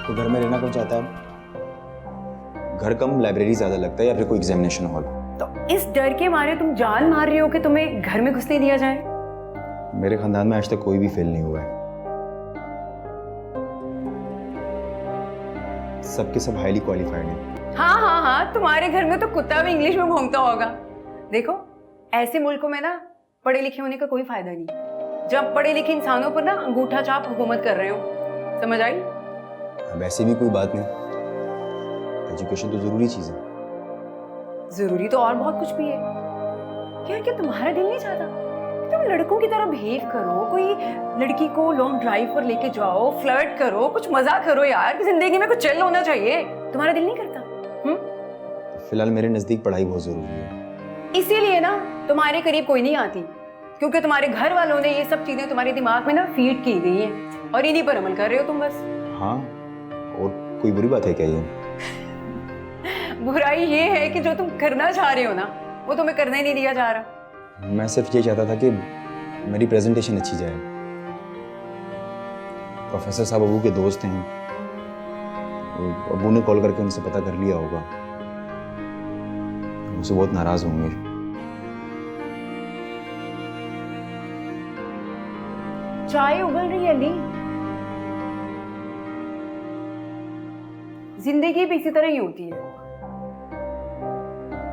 तो घर में रहना कौन चाहता है? घर कम लाइब्रेरी ज्यादा लगता है या फिर कोई एग्जामिनेशन हॉल? तो इस डर के मारे तुम जान मार रहे हो कि तुम्हें घर में घुसने दिया जाए? मेरे खानदान में आज तक कोई भी फेल नहीं हुआ है, सबके सब हाईली क्वालिफाइड हैं। हाँ हाँ हाँ, तुम्हारे घर में तो कुत्ता भी इंग्लिश में भौंकता होगा। देखो, ऐसे मुल्कों में ना पढ़े लिखे होने का कोई फायदा नहीं, जब पढ़े लिखे इंसानों पर ना अंगूठा छाप हुकूमत कर रहे हो। समझ आई? वैसे भी कोई बात नहीं, एजुकेशन तो जरूरी चीज है। जरूरी तो और बहुत कुछ भी है यार। क्या तुम्हारा दिल नहीं चाहता कि तुम लड़कों की तरह बिहेव करो, कोई लड़की को लॉन्ग ड्राइव पर लेके जाओ, फ्लर्ट करो, कुछ मजा करो यार, कि जिंदगी में कुछ चल होना चाहिए। तुम्हारा दिल नहीं करता? फिलहाल मेरे नजदीक पढ़ाई बहुत जरूरी है, इसीलिए ना तुम्हारे करीब कोई नहीं आती, क्योंकि तुम्हारे घर वालों ने ये सब चीजें तुम्हारे दिमाग में ना फीड की गई हैं और इन्हीं पर अमल कर रहे हो तुम बस। हाँ, और कोई बुरी बात है क्या ये? बुराई ये है कि जो तुम करना चाह रहे हो ना, वो तुम्हें करने नहीं दिया जा रहा। मैं सिर्फ ये चाहता था कि मेरी प्रेजेंटेशन अच्छी जाए। प्रोफेसर साहब अबू के दोस्त हैं, अबू ने कॉल करके उनसे पता कर लिया होगा, मुझसे बहुत नाराज होंगे। चाय उबल रही है अली। जिंदगी भी इसी तरह ही होती है,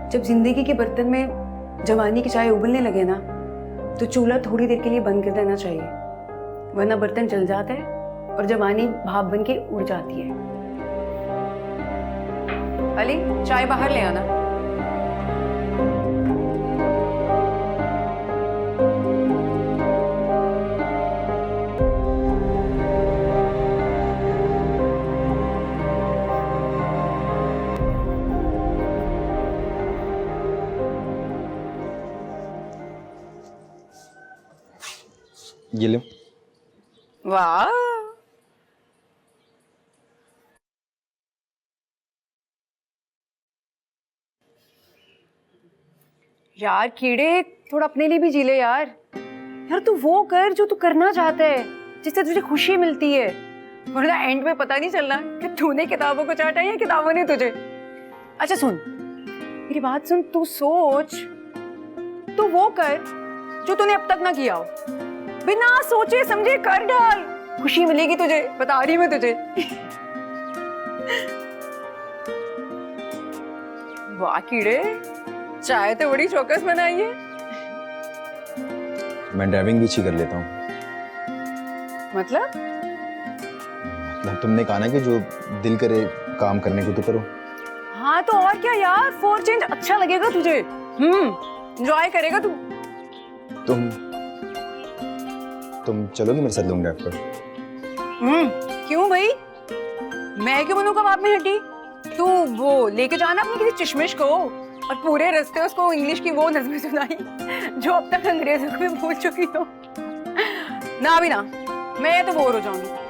जब जिंदगी के बर्तन में जवानी की चाय उबलने लगे ना, तो चूल्हा थोड़ी देर के लिए बंद कर देना चाहिए, वरना बर्तन जल जाता है और जवानी भाप बन के उड़ जाती है। अली, चाय बाहर ले आना। ये लो। वाह, यार कीड़े, थोड़ा अपने लिए भी जी ले यार। यार तू वो कर जो तू करना चाहता है, जिससे तुझे खुशी मिलती है, वरना एंड में पता नहीं चलना कि तूने किताबों को चाटा या किताबों ने तुझे। अच्छा सुन, मेरी बात सुन, तू सोच, तू वो कर जो तूने अब तक ना किया हो, बिना सोचे समझे कर डाल, खुशी मिलेगी तुझे, बता रही मैं तुझे। वाह कीड़े, चाय तो बड़ी चौकस बनाई है। मैं ड्राइविंग भी अच्छी कर लेता हूँ। मतलब तुमने कहा ना कि जो दिल करे काम करने को तो करो। हाँ तो और क्या यार, फॉर चेंज अच्छा लगेगा तुझे। एंजॉय करेगा तू। तुम चलोगी मेरे साथ लॉन्ग ड्राइव पर? क्यों भाई, मैं क्यों बनूं कबाब में हड्डी? तू वो लेके जाना अपने किसी चश्मिश को और पूरे रास्ते उसको इंग्लिश की वो नज़में सुनाई जो अब तक अंग्रेजों में भूल चुकी हो। ना भी ना, मैं तो बोर हो जाऊंगी।